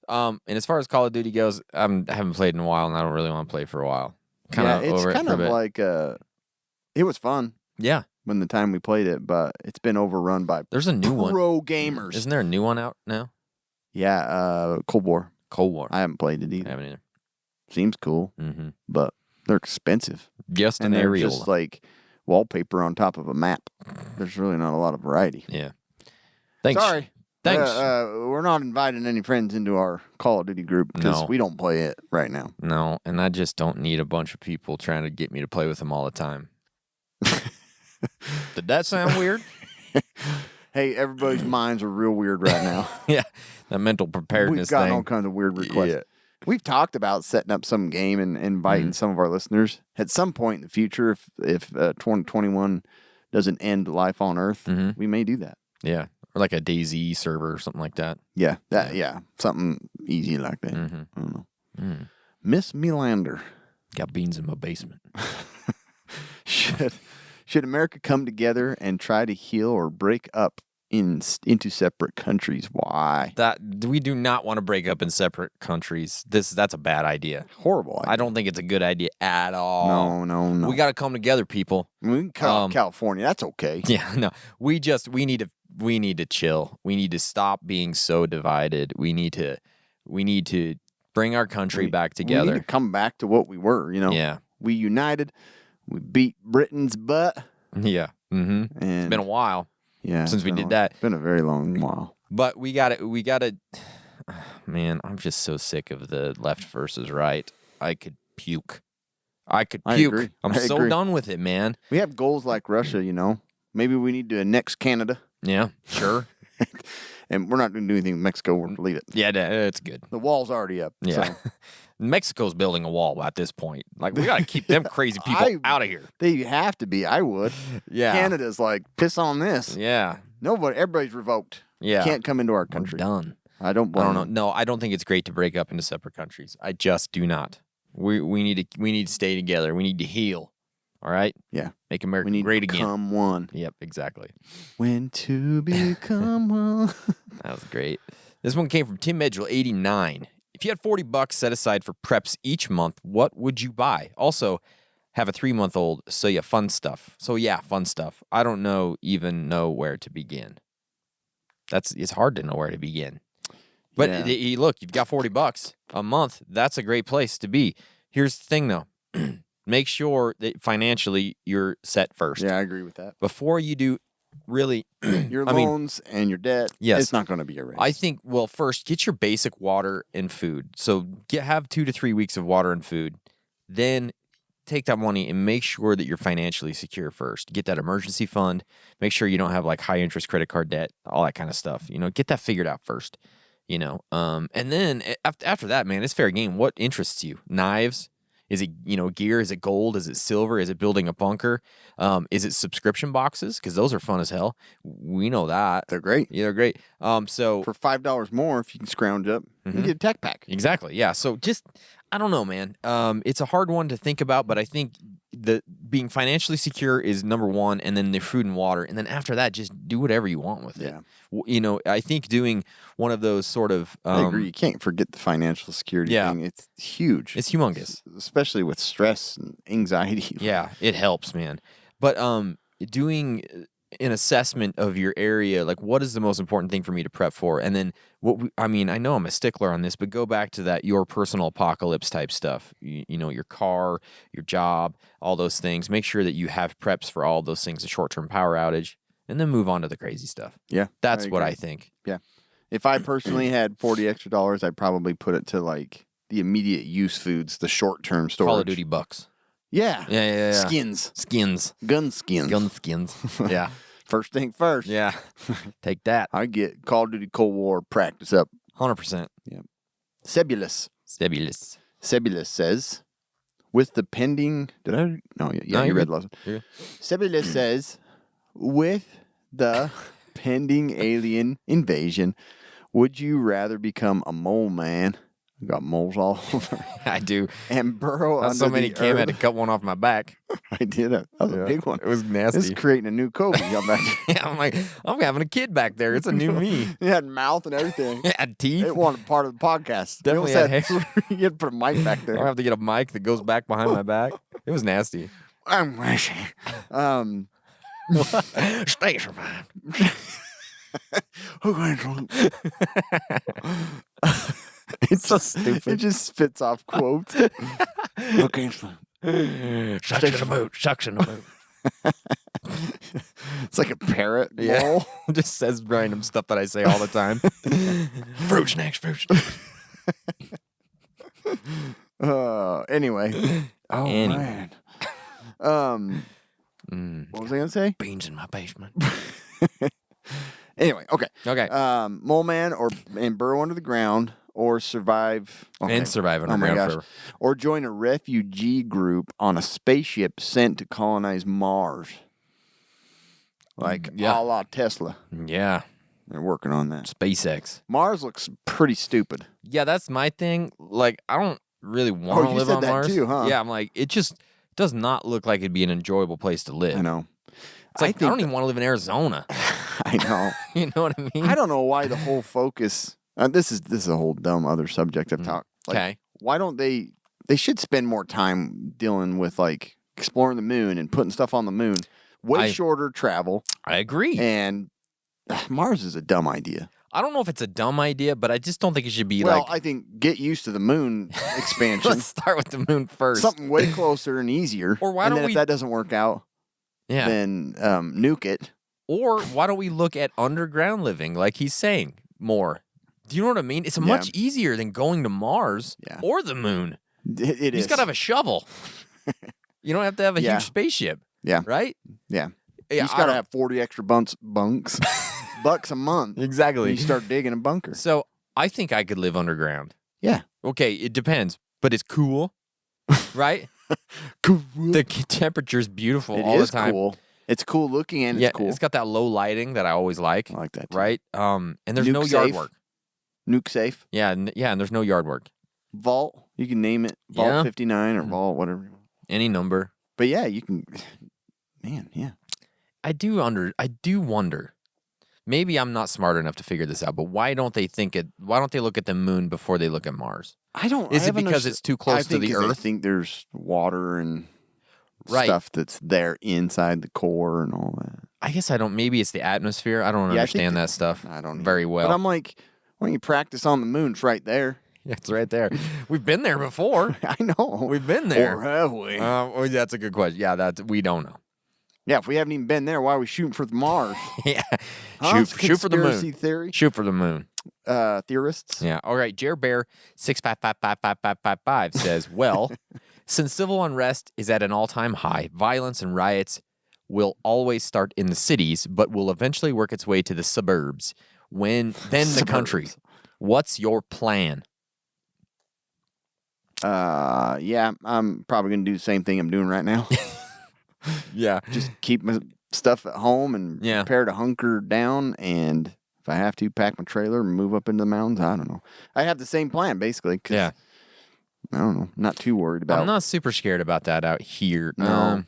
And as far as Call of Duty goes, I haven't played in a while, and I don't really want to play for a while. It's kind of like it was fun. Yeah. When the time we played it, but it's been overrun by There's a new one. pro gamers. Isn't there a new one out now? Yeah, Cold War. Cold War. I haven't played it either. I haven't either. Seems cool, but they're expensive. Just And an they're aerial. just like wallpaper on top of a map. There's really not a lot of variety. Yeah. Thanks. Sorry. Thanks. We're not inviting any friends into our Call of Duty group because No. we don't play it right now. No, and I just don't need a bunch of people trying to get me to play with them all the time. Did that sound weird? Hey, everybody's minds are real weird right now. Yeah. That mental preparedness We've gotten thing. all kinds of weird requests. Yeah. We've talked about setting up some game and inviting some of our listeners at some point in the future. If 2021 doesn't end life on Earth, we may do that. Yeah. Or like a DayZ server or something like that. Yeah, something easy like that. I don't know. Miss Melander, Got beans in my basement. should America come together and try to heal or break up into separate countries? Why? That we do not want to break up in separate countries. That's a bad idea. Horrible idea. I don't think it's a good idea at all. No. We got to come together, people. We can cut off California. That's okay. Yeah, no. We need to chill. We need to stop being so divided. We need to bring our country back together. We need to come back to what we were, Yeah. We united. We beat Britain's butt. Yeah. Mm-hmm. And It's been a while. Yeah, since we did that. It's been a very long while. But we got to man, I'm just so sick of the left versus right. I could puke. I agree. I'm I so agree. done with it, man. We have goals like Russia, Maybe we need to annex Canada. Yeah, sure. And we're not going to do anything with Mexico. We're going to leave it. Yeah, it's good. The wall's already up. Yeah. So. Mexico's building a wall at this point. Like, we got to keep them crazy people out of here. They have to be. I would. Yeah. Canada's like, piss on this. Yeah. Everybody's revoked. Yeah. Can't come into our We're country. done. I don't blame I don't know. them. No, I don't think it's great to break up into separate countries. I just do not. We need to stay together. We need to heal. All right? Yeah. Make America We need great to again. become one. Yep, exactly. When to become one. That was great. This one came from Tim Edgel, 89. If you had $40 set aside for preps each month, what would you buy? Also, have a 3-month-old, so yeah, fun stuff. Fun stuff. I don't even know where to begin. It's hard to know where to begin. But look, you've got $40 a month. That's a great place to be. Here's the thing, though. Make sure that financially you're set first. Yeah, I agree with that. Before you do really Your loans and your debt, yes. it's not going to be a race. I think, well, first, get your basic water and food. So have 2 to 3 weeks of water and food. Then take that money and make sure that you're financially secure first. Get that emergency fund. Make sure you don't have like high interest credit card debt, all that kind of stuff. Get that figured out first. And then after that, man, it's fair game. What interests you? Knives? Is it, gear? Is it gold? Is it silver? Is it building a bunker? Is it subscription boxes? Because those are fun as hell. We know that. They're great. Yeah, they're great. So for $5 more, if you can scrounge up, you can get a tech pack. Exactly. Yeah. So I don't know, man. It's a hard one to think about, but I think being financially secure is number one, and then the food and water, and then after that, just do whatever you want with it. I think doing one of those sort of I agree. You can't forget the financial security thing. It's huge. It's humongous, especially with stress and anxiety. Yeah, it helps, man. But doing an assessment of your area, like what is the most important thing for me to prep for, and then I know I'm a stickler on this, but go back to that your personal apocalypse type stuff. Your car, your job, all those things. Make sure that you have preps for all those things. A short-term power outage, and then move on to the crazy stuff. Yeah, that's what I think. Yeah, if I personally had $40 extra, I'd probably put it to like the immediate use foods, the short-term storage. Call of Duty bucks. Yeah. Skins. Gun skins. skins. Yeah. First thing first. Yeah. Take that. I get Call of Duty Cold War practice up. 100%. Yeah. Sebulus says, with the pending... Did I... No, yeah, you read the last one. Sebulus says, with the pending alien invasion, would you rather become a mole man? I got moles all over. I do. And burrow under So many the Cam had to earth. cut one off my back. I did. That was a big one. It was nasty. This is creating a new Kobe. I'm back. Yeah, I'm like, I'm having a kid back there. It's a new me. He had mouth and everything. It had teeth. It wanted part of the podcast. Definitely It had almost had you had to put a mic back there. I'll have to get a mic that goes back behind my back. It was nasty. I'm wishing. Stay survived. It's so stupid. It just spits off quotes. Okay, Suction the boot. it's like a parrot Yeah. mole. Just says random stuff that I say all the time. Fruit snacks. Anyway. Oh Anyway. man. What was I gonna say? Beans in my basement. Anyway, okay. Okay. Mole man and burrow under the ground or survive And survive Oh my underground gosh. forever. Or join a refugee group on a spaceship sent to colonize Mars. Like Yeah. a la Tesla. Yeah. They're working on that. SpaceX. Mars looks pretty stupid. Yeah, that's my thing. Like, I don't really want to you live said on that Mars. too, huh? Yeah, I'm like, it just does not look like it'd be an enjoyable place to live. I know. It's like, I don't even want to live in Arizona. I know. You know what I mean? I don't know why the whole focus. This is a whole dumb other subject I've talked. Like, Okay. Why don't they? They should spend more time dealing with like exploring the moon and putting stuff on the moon. Way shorter travel. I agree. And Mars is a dumb idea. I don't know if it's a dumb idea, but I just don't think it should be Well, I think get used to the moon expansion. Let's start with the moon first. Something way closer and easier. Or why and don't then we- if that doesn't work out, Yeah. then nuke it. Or why don't we look at underground living, like he's saying, more? Do you know what I mean? It's much easier than going to Mars or the moon. It He's is. got to have a shovel. You don't have to have a huge spaceship. Yeah. Right? Yeah. Yeah, He's I got to don't- have 40 extra bucks a month. Exactly. You start digging a bunker. So I think I could live underground. Yeah. Okay, it depends, but it's cool, right? Cool. The temperature's beautiful It all is the time. cool. It's cool looking and Yeah, it's cool. it's got that low lighting that I always like. I like that too. Right? And there's Nuke no yard safe. work. Nuke safe. Yeah, and there's no yard work. Vault. You can name it Vault Yeah. 59 or Vault whatever. Any number. But yeah, you can. Man, yeah. I do wonder. Maybe I'm not smart enough to figure this out, but why don't they look at the moon before they look at Mars? I don't. Is I it haven't because understood- it's too close I to think the 'cause they Earth? think there's water and Right. stuff that's there inside the core and all that. I guess I don't. Maybe it's the atmosphere. I don't Yeah, I think understand that stuff. I don't very either. well. But I'm like, why don't you practice on the moon? It's right there. Yeah, it's right there. We've been there before. I know. We've been there. Or have we? Well, that's a good question. Yeah, we don't know. Yeah, if we haven't even been there, why are we shooting for the Mars? Yeah, Huh? shoot for the Conspiracy moon. theory. Shoot for the moon. Theorists. Yeah. All right. Jer Bear 6555555 says, "Well, since civil unrest is at an all-time high, violence and riots will always start in the cities, but will eventually work its way to the suburbs. Then the country. What's your plan?" Yeah, I'm probably gonna do the same thing I'm doing right now. Yeah. Just keep my stuff at home and prepare to hunker down. And if I have to, pack my trailer and move up into the mountains. I don't know. I have the same plan basically. 'Cause Yeah. I don't know. Not too worried about. I'm not super scared about that out here. No.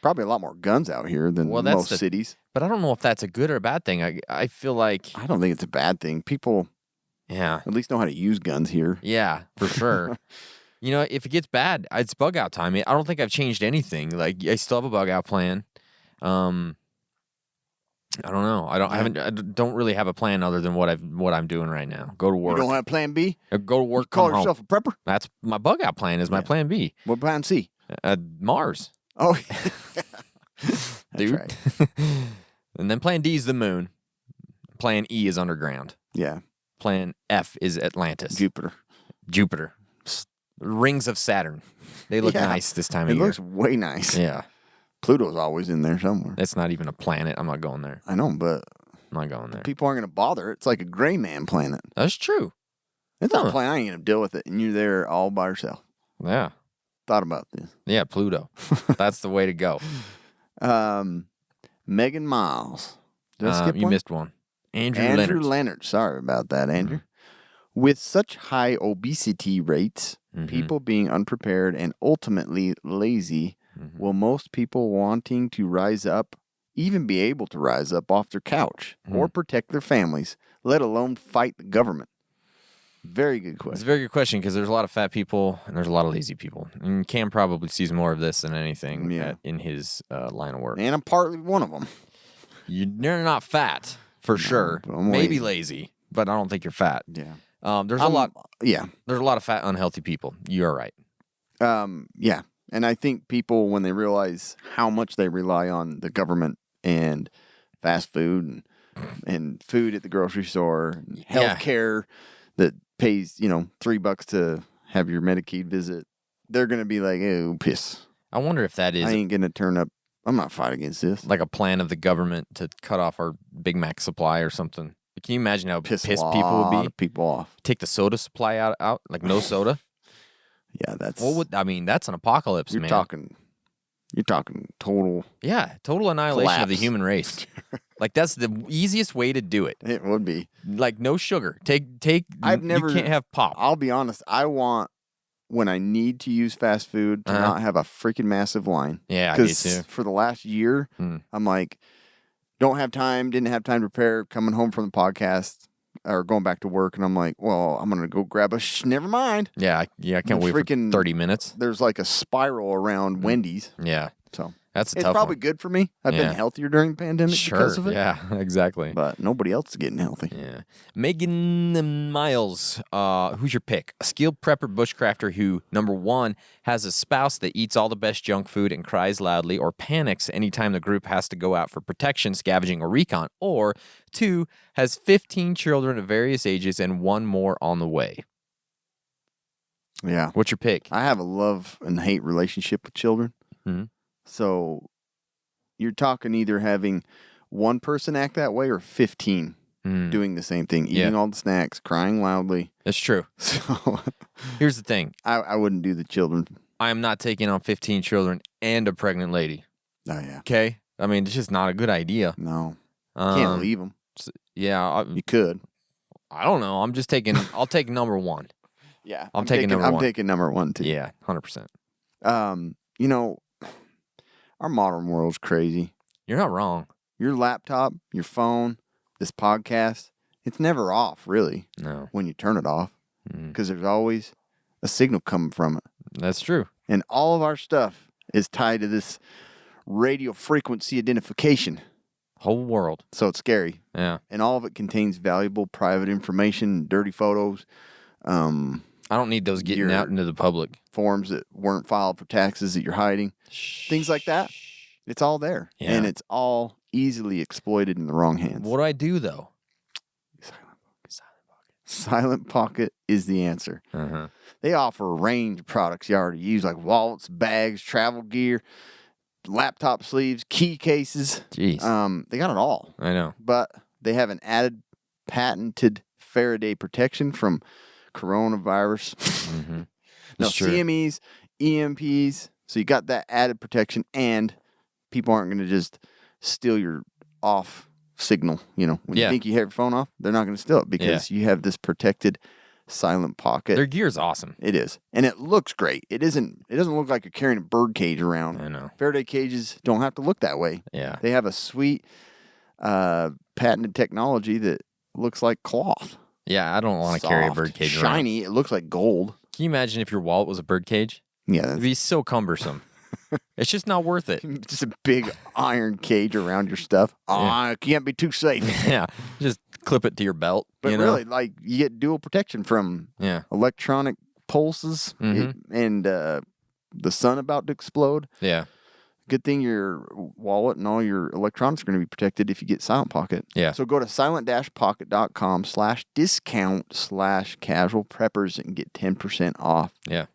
Probably a lot more guns out here than most cities. But I don't know if that's a good or a bad thing. I feel like I don't think it's a bad thing. People, at least know how to use guns here. Yeah, for sure. You know, if it gets bad, it's bug out time. I don't think I've changed anything. Like, I still have a bug out plan. I don't know. I don't really have a plan other than what I'm doing right now. Go to work. You don't have Plan B? Go to work. Call come yourself home. a prepper? That's my bug out plan. Is my plan B. What Plan C? Mars. Oh, dude. right. And then Plan D is the moon. Plan E is underground. Yeah. Plan F is Atlantis. Jupiter. Rings of Saturn. They look Yeah. nice this time of It year. looks way nice. Yeah. Pluto's always in there somewhere. That's not even a planet. I'm not going there. I know, but I'm not going there. people aren't going to bother. It's like a gray man planet. That's true. It's not a planet. I ain't going to deal with it. And you're there all by yourself. Yeah. Thought about this. Yeah, Pluto. That's the way to go. Megan Miles. Did I skip You one? missed one. Andrew Andrew Leonard. Leonard. Sorry about that, Andrew. With such high obesity rates, Mm-hmm. people being unprepared and ultimately lazy, Mm-hmm. will most people wanting to rise up even be able to rise up off their couch or protect their families, let alone fight the government? Very good It's a question. very good question because there's a lot of fat people and there's a lot of lazy people. And Cam probably sees more of this than anything Yeah. in his line of work. And I'm partly one of them. You're not fat, for sure. but I'm Maybe lazy, but I don't think you're fat. Yeah. There's a lot Yeah. There's a lot of fat, unhealthy people. You're right. Yeah. And I think people, when they realize how much they rely on the government and fast food and food at the grocery store, and health care that pays, $3 to have your Medicaid visit, they're going to be like, oh, piss. I wonder if that is I ain't going to turn up. I'm not fighting against this. like a plan of the government to cut off our Big Mac supply or something. Can you imagine how pissed Piss a people would lot be? of people off. Take the soda supply out, like no soda. Yeah, that's. That's an apocalypse, you're man. You're talking total. Yeah, total annihilation of the Collapse. human race. Like that's the easiest way to do it. It would be. Like no sugar. Take. I've never. You can't have pop. I'll be honest. I want when I need to use fast food to not have a freaking massive line. Yeah, I do Because too. for the last year, I'm like, didn't have time to prepare. Coming home from the podcast or going back to work, and I'm like, well, I'm gonna go grab never mind. Yeah, I can't wait freaking- for 30 minutes. There's like a spiral around Wendy's, Yeah, so that's a it's tough probably one. good for me. I've Yeah. been healthier during the pandemic because of it. Yeah, exactly. But nobody else is getting healthy. Yeah. Megan Miles, who's your pick? A skilled prepper bushcrafter who, number one, has a spouse that eats all the best junk food and cries loudly or panics anytime the group has to go out for protection, scavenging, or recon. Or two, has 15 children of various ages and one more on the way. Yeah. What's your pick? I have a love and hate relationship with children. Mhm. So you're talking either having one person act that way or 15 doing the same thing, eating all the snacks, crying loudly. It's true. So Here's the thing. I wouldn't do the children. I am not taking on 15 children and a pregnant lady. Oh, yeah. Okay? I mean, it's just not a good idea. No. Can't leave them. Yeah, You could. I don't know. I'm just taking. I'll take number one. Yeah. I'm taking number one. I'm taking number one, too. Yeah, 100%. Our modern world's crazy. You're not wrong. Your laptop, your phone, this podcast, it's never off, really, No, when you turn it off, because there's always a signal coming from it. that's true. And all of our stuff is tied to this radio frequency identification. Whole world. So it's scary. Yeah. And all of it contains valuable private information, dirty photos, I don't need those getting out into the public. forms that weren't filed for taxes that you're hiding, things like that. It's all there. Yeah. And it's all easily exploited in the wrong hands. What do I do though? Silent Pocket is the answer. Uh-huh. They offer a range of products you already use, like wallets, bags, travel gear, laptop sleeves, key cases. Jeez. They got it all. I know. But they have an added patented Faraday protection from coronavirus. No That's true. CMEs, EMPs. So you got that added protection, and people aren't going to just steal your off signal. When you Yeah. think you have your phone off, they're not going to steal it because you have this protected Silent Pocket. Their gear's awesome. It is. And it looks great. It doesn't look like you're carrying a bird cage around. I know. Faraday cages don't have to look that way. Yeah. They have a sweet patented technology that looks like cloth. Yeah, I don't want to carry a Soft, bird cage around. shiny. It looks like gold. Can you imagine if your wallet was a bird cage? Yeah, It'd be so cumbersome. It's just not worth it. just a big iron cage around your stuff. It can't be too safe. Yeah. Just clip it to your belt. But you know? really, like, you get dual protection from Yeah. electronic pulses and the sun about to explode. Yeah. Good thing your wallet and all your electronics are going to be protected if you get Silent Pocket. Yeah. So go to silent-pocket.com/discount/casual preppers and get 10% off. Yeah.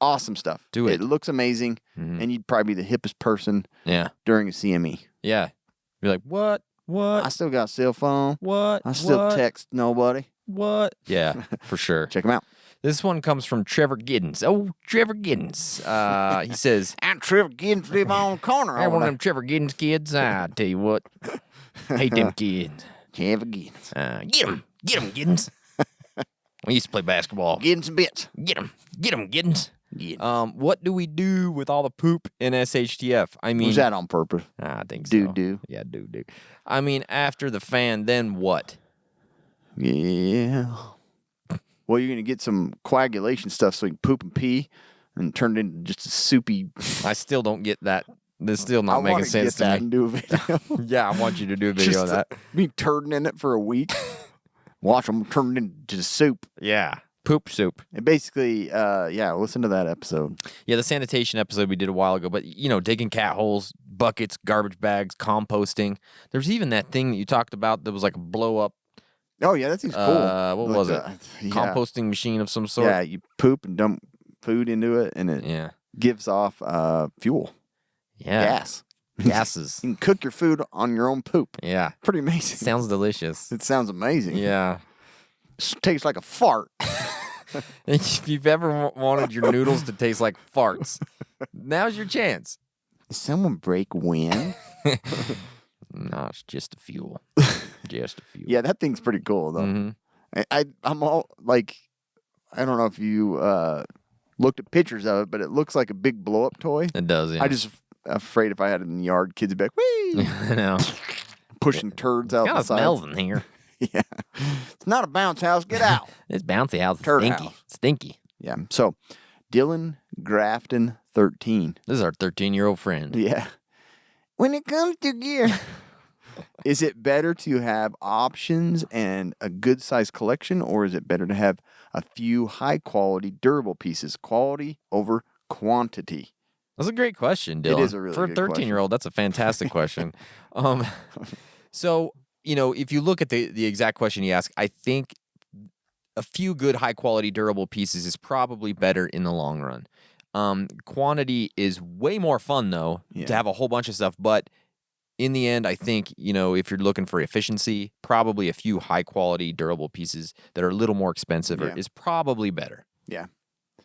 Awesome stuff. Do it. It looks amazing, and you'd probably be the hippest person Yeah. during a CME. Yeah. You're like, what? I still got a cell phone. What? I still text nobody. What? Yeah, for sure. Check them out. This one comes from Trevor Giddens. Oh, Trevor Giddens. He says, I'm Trevor Giddens, live on the corner. "Hey, one of them Trevor Giddens kids. I tell you what, hate them kids. Trevor Giddens. Get them, Giddens. We used to play basketball. Getting some bits. Get them, Giddens. What do we do with all the poop in SHTF? I mean, Was that on purpose? I think so. Do. Yeah, do. I mean, after the fan, then what? Yeah. Well, you're going to get some coagulation stuff so you can poop and pee and turn it into just a soupy. I still don't get that. This is still not making sense to me. And do a video. Yeah, I want you to do a video of that. Me turning in it for a week. Watch them turn it into soup. Yeah. Poop soup. And basically, listen to that episode. Yeah, the sanitation episode we did a while ago, but, digging cat holes, buckets, garbage bags, composting. There's even that thing that you talked about that was like a blow up. Oh, yeah, that seems cool. What was it? Yeah. Composting machine of some sort? Yeah, you poop and dump food into it, and it gives off fuel. Yeah. Gas. Gases. You can cook your food on your own poop. Yeah. Pretty amazing. Sounds delicious. It sounds amazing. Yeah. It tastes like a fart. If you've ever wanted your noodles to taste like farts, now's your chance. Did someone break wind? No, it's just a fuel. Just a fuel. Yeah, that thing's pretty cool, though. Mm-hmm. I'm all like, I don't know if you looked at pictures of it, but it looks like a big blow up toy. It does, yeah. I just afraid if I had it in the yard, kids would be like, whee! I know. Pushing turds out Kind the of side. smells in here. Yeah. It's not a bounce house. Get out. It's bouncy house. It's Turd stinky. house. Stinky. Yeah. So, Dylan Grafton, 13. This is our 13-year-old friend. Yeah. When it comes to gear, is it better to have options and a good size collection, or is it better to have a few high quality, durable pieces? Quality over quantity. That's a great question, Dylan. It is a really For a good 13-year-old, that's a fantastic question. So, if you look at the exact question you ask, I think a few good high-quality, durable pieces is probably better in the long run. Quantity is way more fun, though, to have a whole bunch of stuff. But in the end, I think, if you're looking for efficiency, probably a few high-quality, durable pieces that are a little more expensive is probably better. Yeah.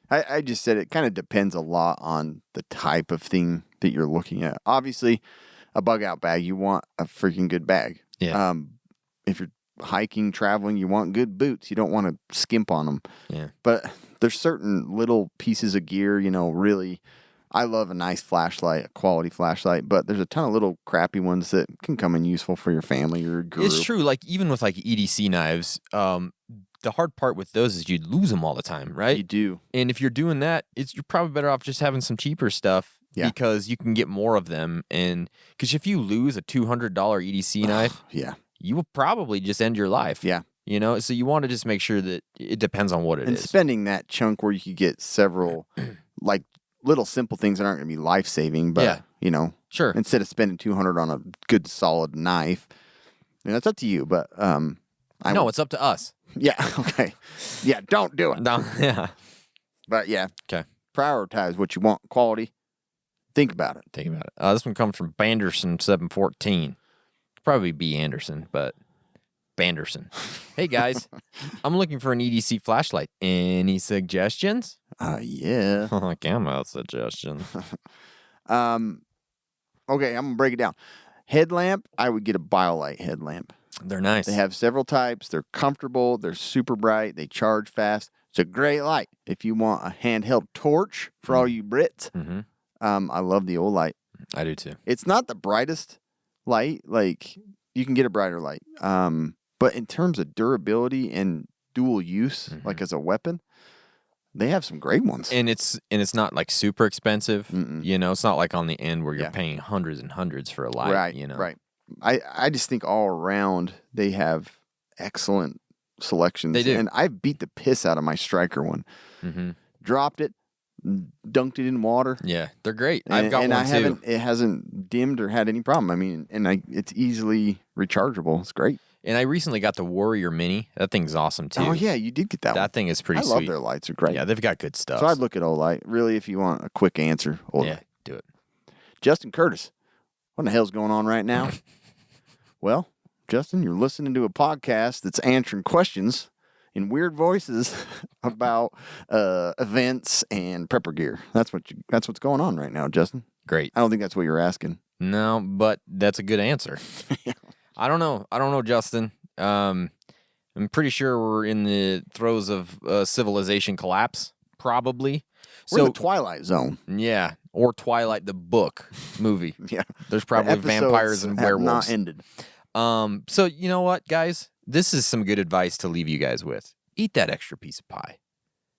I just said it kind of depends a lot on the type of thing that you're looking at. Obviously, a bug out bag, you want a freaking good bag. Yeah. If you're hiking, traveling, you want good boots. You don't want to skimp on them. Yeah. But there's certain little pieces of gear, really. I love a nice flashlight, a quality flashlight, but there's a ton of little crappy ones that can come in useful for your family or your group. It's true. Like, even with like EDC knives, the hard part with those is you'd lose them all the time, right? You do. And if you're doing that, you're probably better off just having some cheaper stuff because you can get more of them. And because if you lose a $200 EDC knife, you will probably just end your life. Yeah. So you want to just make sure that it depends on what it is. And spending that chunk where you could get several, like, little simple things that aren't going to be life-saving, but, Sure. instead of spending $200 on a good, solid knife, that's up to you, but no, it's up to us. Yeah, okay. Yeah, don't do it. No, yeah. But, yeah. Okay. Prioritize what you want, quality. Think about it. Think about it. This one comes from Banderson714. Probably B. Anderson, but Banderson. Hey, guys. I'm looking for an EDC flashlight. Any suggestions? Yeah. Camo suggestions. Okay, I'm going to break it down. Headlamp, I would get a BioLite headlamp. They're nice. They have several types. They're comfortable. They're super bright. They charge fast. It's a great light. If you want a handheld torch for all you Brits, I love the Olight. I do too. It's not the brightest light. Like, you can get a brighter light. But in terms of durability and dual use, like as a weapon, they have some great ones. And it's not like super expensive. It's not like on the end where you're paying hundreds and hundreds for a light. Right, right. I just think all around they have excellent selections. They do. And I beat the piss out of my Striker one. Dropped it, dunked it in water. Yeah, they're great. I've got one too. It hasn't dimmed or had any problem. I mean, and it's easily rechargeable. It's great. And I recently got the Warrior Mini. That thing's awesome too. Oh yeah, you did get that one. That thing is pretty I sweet. love their lights. They're great. Yeah, they've got good stuff. So I'd look at Olight. Really, if you want a quick answer, Olight. Yeah, do it. Justin Curtis, what the hell's going on right now? Well, Justin, you're listening to a podcast that's answering questions in weird voices about events and prepper gear. That's what's going on right now, Justin. Great. I don't think that's what you're asking. No, but that's a good answer. I don't know, Justin. I'm pretty sure we're in the throes of civilization collapse, probably. We're in the Twilight Zone. Yeah, or Twilight the book movie. Yeah. There's probably Episodes vampires and have werewolves. not ended. So you know what, guys? This is some good advice to leave you guys with. Eat that extra piece of pie.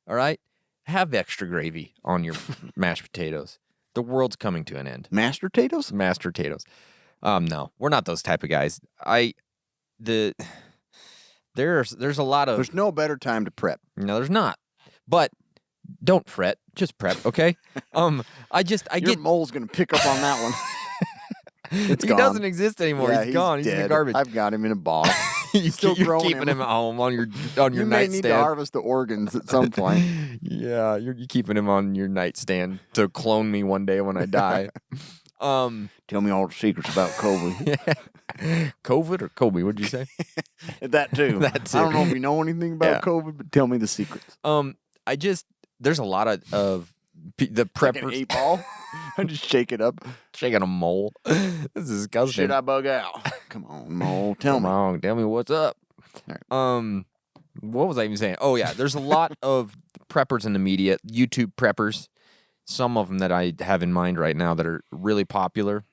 All right? Have extra gravy on your mashed potatoes. The world's coming to an end. Mashed potatoes? Mashed potatoes. No, we're not those type of guys. There's a lot of There's no better time to prep. No, there's not. But don't fret. Just prep, okay? Your get mole's gonna pick up on that one. It's he gone. doesn't exist anymore. Yeah, he's gone. He's in the dead. garbage. I've got him in a ball. You're growing keeping him at home on your You may nightstand. need to harvest the organs at some point. Yeah, you're keeping him on your nightstand to clone me one day when I die. Tell me all the secrets about COVID. COVID or Kobe? What'd you say? That too. That too. I don't know if you know anything about Yeah. COVID, but tell me the secrets. There's a lot of the Like an preppers 8-ball. I just shake it up. shaking a mole. This is disgusting. Should I bug out? Come on, mole. Tell me. Come on, tell me what's up. All What was I even saying? Oh yeah, there's a lot of preppers in the media, YouTube preppers. Some of them that I have in mind right now that are really popular,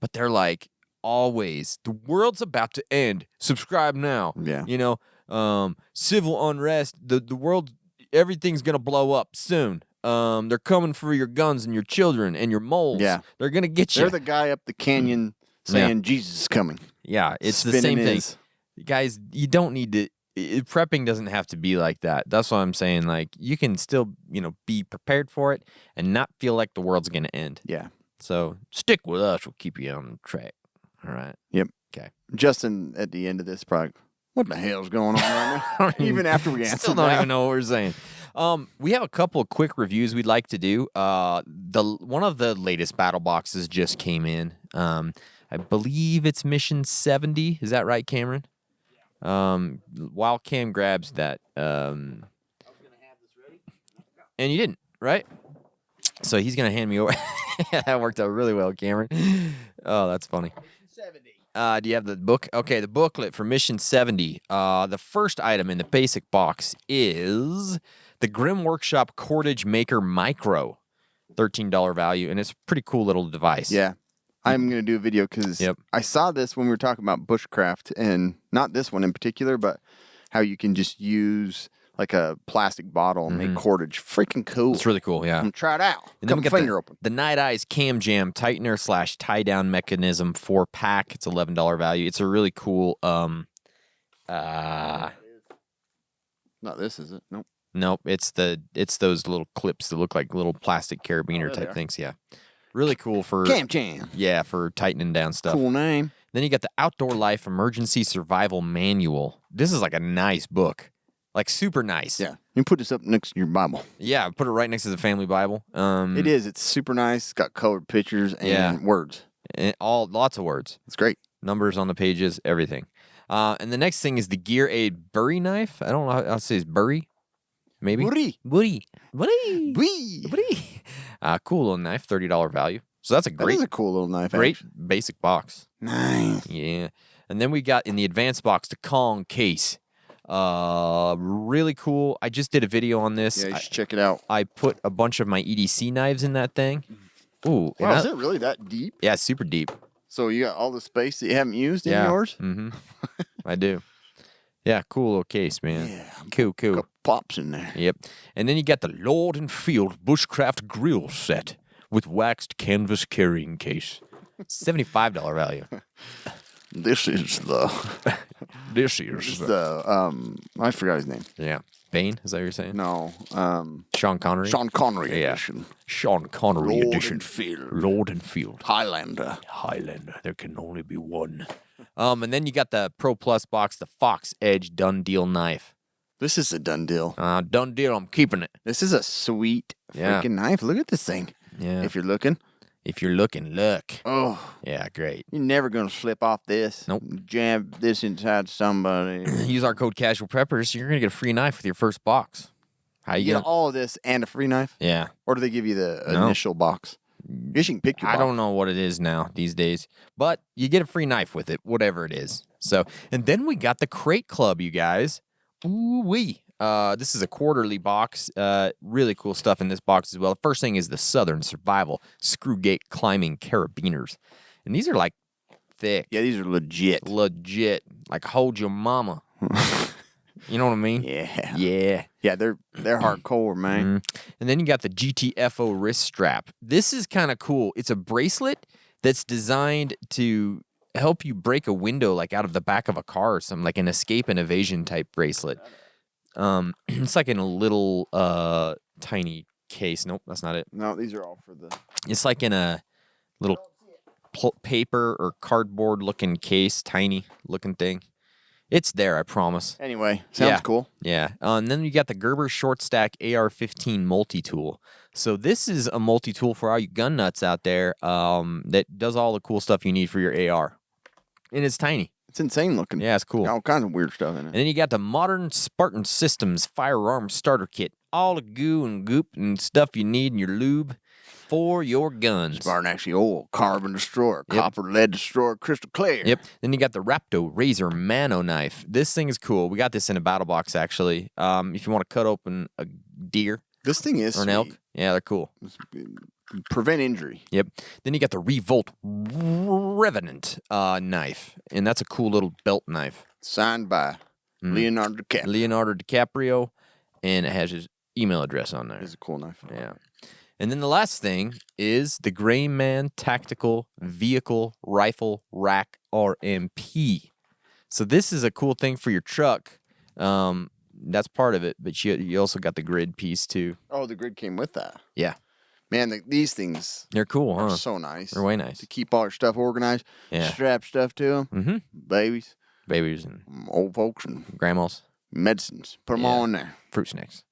but they're like always the world's about to end. Subscribe now. Yeah. You know, civil unrest. The world, everything's gonna blow up soon. They're coming for your guns and your children and your moles. Yeah. They're gonna get you. They're the guy up the canyon saying Jesus is coming. Yeah, it's the Spinning same thing. his- Guys, you don't need to prepping doesn't have to be like that. That's what I'm saying. Like, you can still, be prepared for it and not feel like the world's going to end. Yeah. So stick with us. We'll keep you on track. All right. Yep. Okay. Justin, at the end of this, probably, what the hell's going on right now? Even after we answer Still don't that. even know what we're saying. We have a couple of quick reviews we'd like to do. One of the latest battle boxes just came in. I believe it's Mission 70. Is that right, Cameron? While Cam grabs that, and you didn't, right? So he's gonna hand me over. That worked out really well, Cameron. Oh, that's funny. 70. Do you have the book? Okay, the booklet for Mission 70. The first item in the basic box is the Grimm Workshop Cordage Maker Micro, $13 value, and it's a pretty cool little device. Yeah. I'm going to do a video because Yep. I saw this when we were talking about bushcraft, and not this one in particular, but how you can just use like a plastic bottle and make cordage. Freaking cool. It's really cool. Yeah. I'm gonna try it out. And then Cut we my got finger open. the Night Eyes Cam Jam Tightener / tie down mechanism 4-pack. It's $11 value. It's a really cool. Not this, is it? Nope. Nope. It's those little clips that look like little plastic carabiner there they type are. things. Yeah. Really cool for Cam Jam. Yeah, for tightening down stuff. Cool name. Then you got the Outdoor Life Emergency Survival Manual. This is like a nice book. Like super nice. Yeah. You can put this up next to your Bible. Yeah, put it right next to the family Bible. It is. It's super nice. It's got colored pictures and Yeah. words. And lots of words. It's great. Numbers on the pages, everything. And the next thing is the Gear Aid Bury knife. I don't know how to say it's bury. Maybe. Bury. Bury. Wee. Bury. Cool little knife, $30 value. So that's a That great, is a cool little knife. great actually. basic box. Nice. Yeah. And then we got in the advanced box the Kong case. Really cool. I just did a video on this. Yeah, you should check it out. I put a bunch of my EDC knives in that thing. Ooh. and Wow, is that- it really that deep? Yeah, it's super deep. So you got all the space that you haven't used in Yeah. yours? Mm-hmm. I do. Yeah, cool little case, man. Yeah. Cool. Got pops in there. Yep. And then you got the Lord and Field Bushcraft Grill set with waxed canvas carrying case. $75 value. This is the This year's. I forgot his name. Yeah. Bane, is that what you're saying? No. Sean Connery? Sean Connery Yeah. edition. Sean Connery Lord edition. and Field. Lord and Field. Highlander. Highlander. There can only be one. And then you got the Pro Plus box, the Fox Edge Done Deal knife. This is a done deal. Done deal. I'm keeping it. This is a sweet Yeah. freaking knife. Look at this thing. Yeah. If you're looking. If you're looking, look. Oh, Yeah, great. you're never going to slip off this. Nope. Jab this inside somebody. Use our code Casual Preppers. You're gonna get a free knife with your first box. How You you get gonna? all of this and a free knife? Yeah. Or do they give you the No. initial box? I guess you can pick your I box. don't know what it is now these days, but you get a free knife with it, whatever it is. So, and then we got the Crate Club, you guys. Ooh wee. This is a quarterly box. Really cool stuff in this box as well. The first thing is the Southern Survival Screwgate Climbing Carabiners, and these are like thick, Yeah, these are legit. legit, like hold your mama. You know what I mean? Yeah. Yeah. Yeah, they're hardcore, man. Mhm. And then you got the GTFO wrist strap. This is kind of cool. It's a bracelet that's designed to help you break a window like out of the back of a car or something, like an escape and evasion type bracelet. It's like in a little tiny case. Nope, that's not it. No, these are all for the. It's like in a little paper or cardboard looking case, tiny looking thing. It's there, I promise. Anyway, sounds Yeah. cool. Yeah. And then you got the Gerber Short Stack AR-15 multi-tool. So this is a multi-tool for all you gun nuts out there that does all the cool stuff you need for your AR. And it's tiny. It's insane looking. Yeah, it's cool. All kinds of weird stuff in And it. then you got the Modern Spartan Systems Firearm Starter Kit. All the goo and goop and stuff you need in your lube for your guns. Spartan actually oil, carbon destroyer, copper, lead destroyer, crystal clear. Yep. Then you got the Rapto Razor Mano knife. This thing is cool. We got this in a battle box actually. If you want to cut open a deer This thing is or an elk, yeah, they're cool. Prevent injury. Yep. Then you got the Revolt Revenant knife, and that's a cool little belt knife. Signed by Leonardo DiCaprio. Leonardo DiCaprio, and it has his email address on there. It's a cool knife. Yeah. And then the last thing is the Gray Man Tactical Vehicle Rifle Rack RMP. So this is a cool thing for your truck. That's part of it, but you also got the grid piece too. Oh, the grid came with that. Yeah. Man, these things They're cool, are huh? so nice. They're way nice. To keep all your stuff organized. Yeah. Strap stuff to them. Mm-hmm. Babies, Babies and old folks, and grandmas. medicines. Put them Yeah. all in there. Fruit snacks.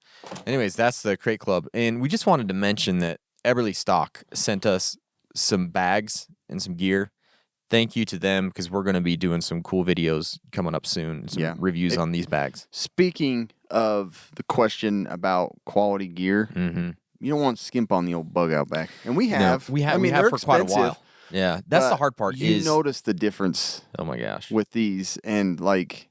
Anyways, that's the Crate Club. And we just wanted to mention that Eberly Stock sent us some bags and some gear. Thank you to them because we're going to be doing some cool videos coming up soon. Some Yeah. reviews on these bags. Speaking of the question about quality gear, Mm-hmm. you don't want to skimp on the old bug out back. And we have. we have, I mean, we have they're for quite a expensive, while. Yeah, that's the but hard part. You is notice the difference oh my gosh. with these, and like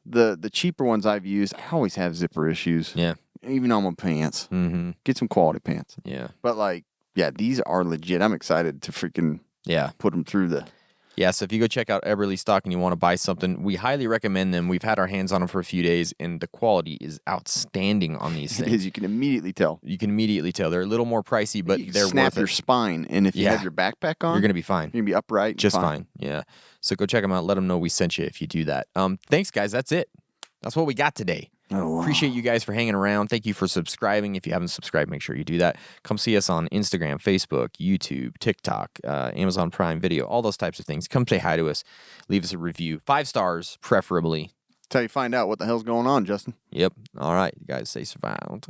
the cheaper ones I've used, I always have zipper issues. Yeah. Even on my pants. Mm-hmm. Get some quality pants. Yeah. But like, yeah, these are legit. I'm excited to freaking Yeah. put them through the. Yeah, so if you go check out Eberly Stock and you want to buy something, we highly recommend them. We've had our hands on them for a few days, and the quality is outstanding on these It things. is. You can immediately tell. You can immediately tell. They're a little more pricey, but You can they're snap worth your it. spine, and if you Yeah. have your backpack on, You're going to be fine. you're gonna be upright, and Just fine. Yeah. So go check them out. Let them know we sent you if you do that. Thanks, guys. That's it. That's what we got today. Oh, wow. Appreciate you guys for hanging around. Thank you for subscribing. If you haven't subscribed, make sure you do that. Come see us on Instagram, Facebook, YouTube, TikTok, Amazon Prime Video, all those types of things. Come say hi to us. Leave us a review. 5 stars, preferably. That's how you find out what the hell's going on, Justin. Yep. All right. You guys stay survived.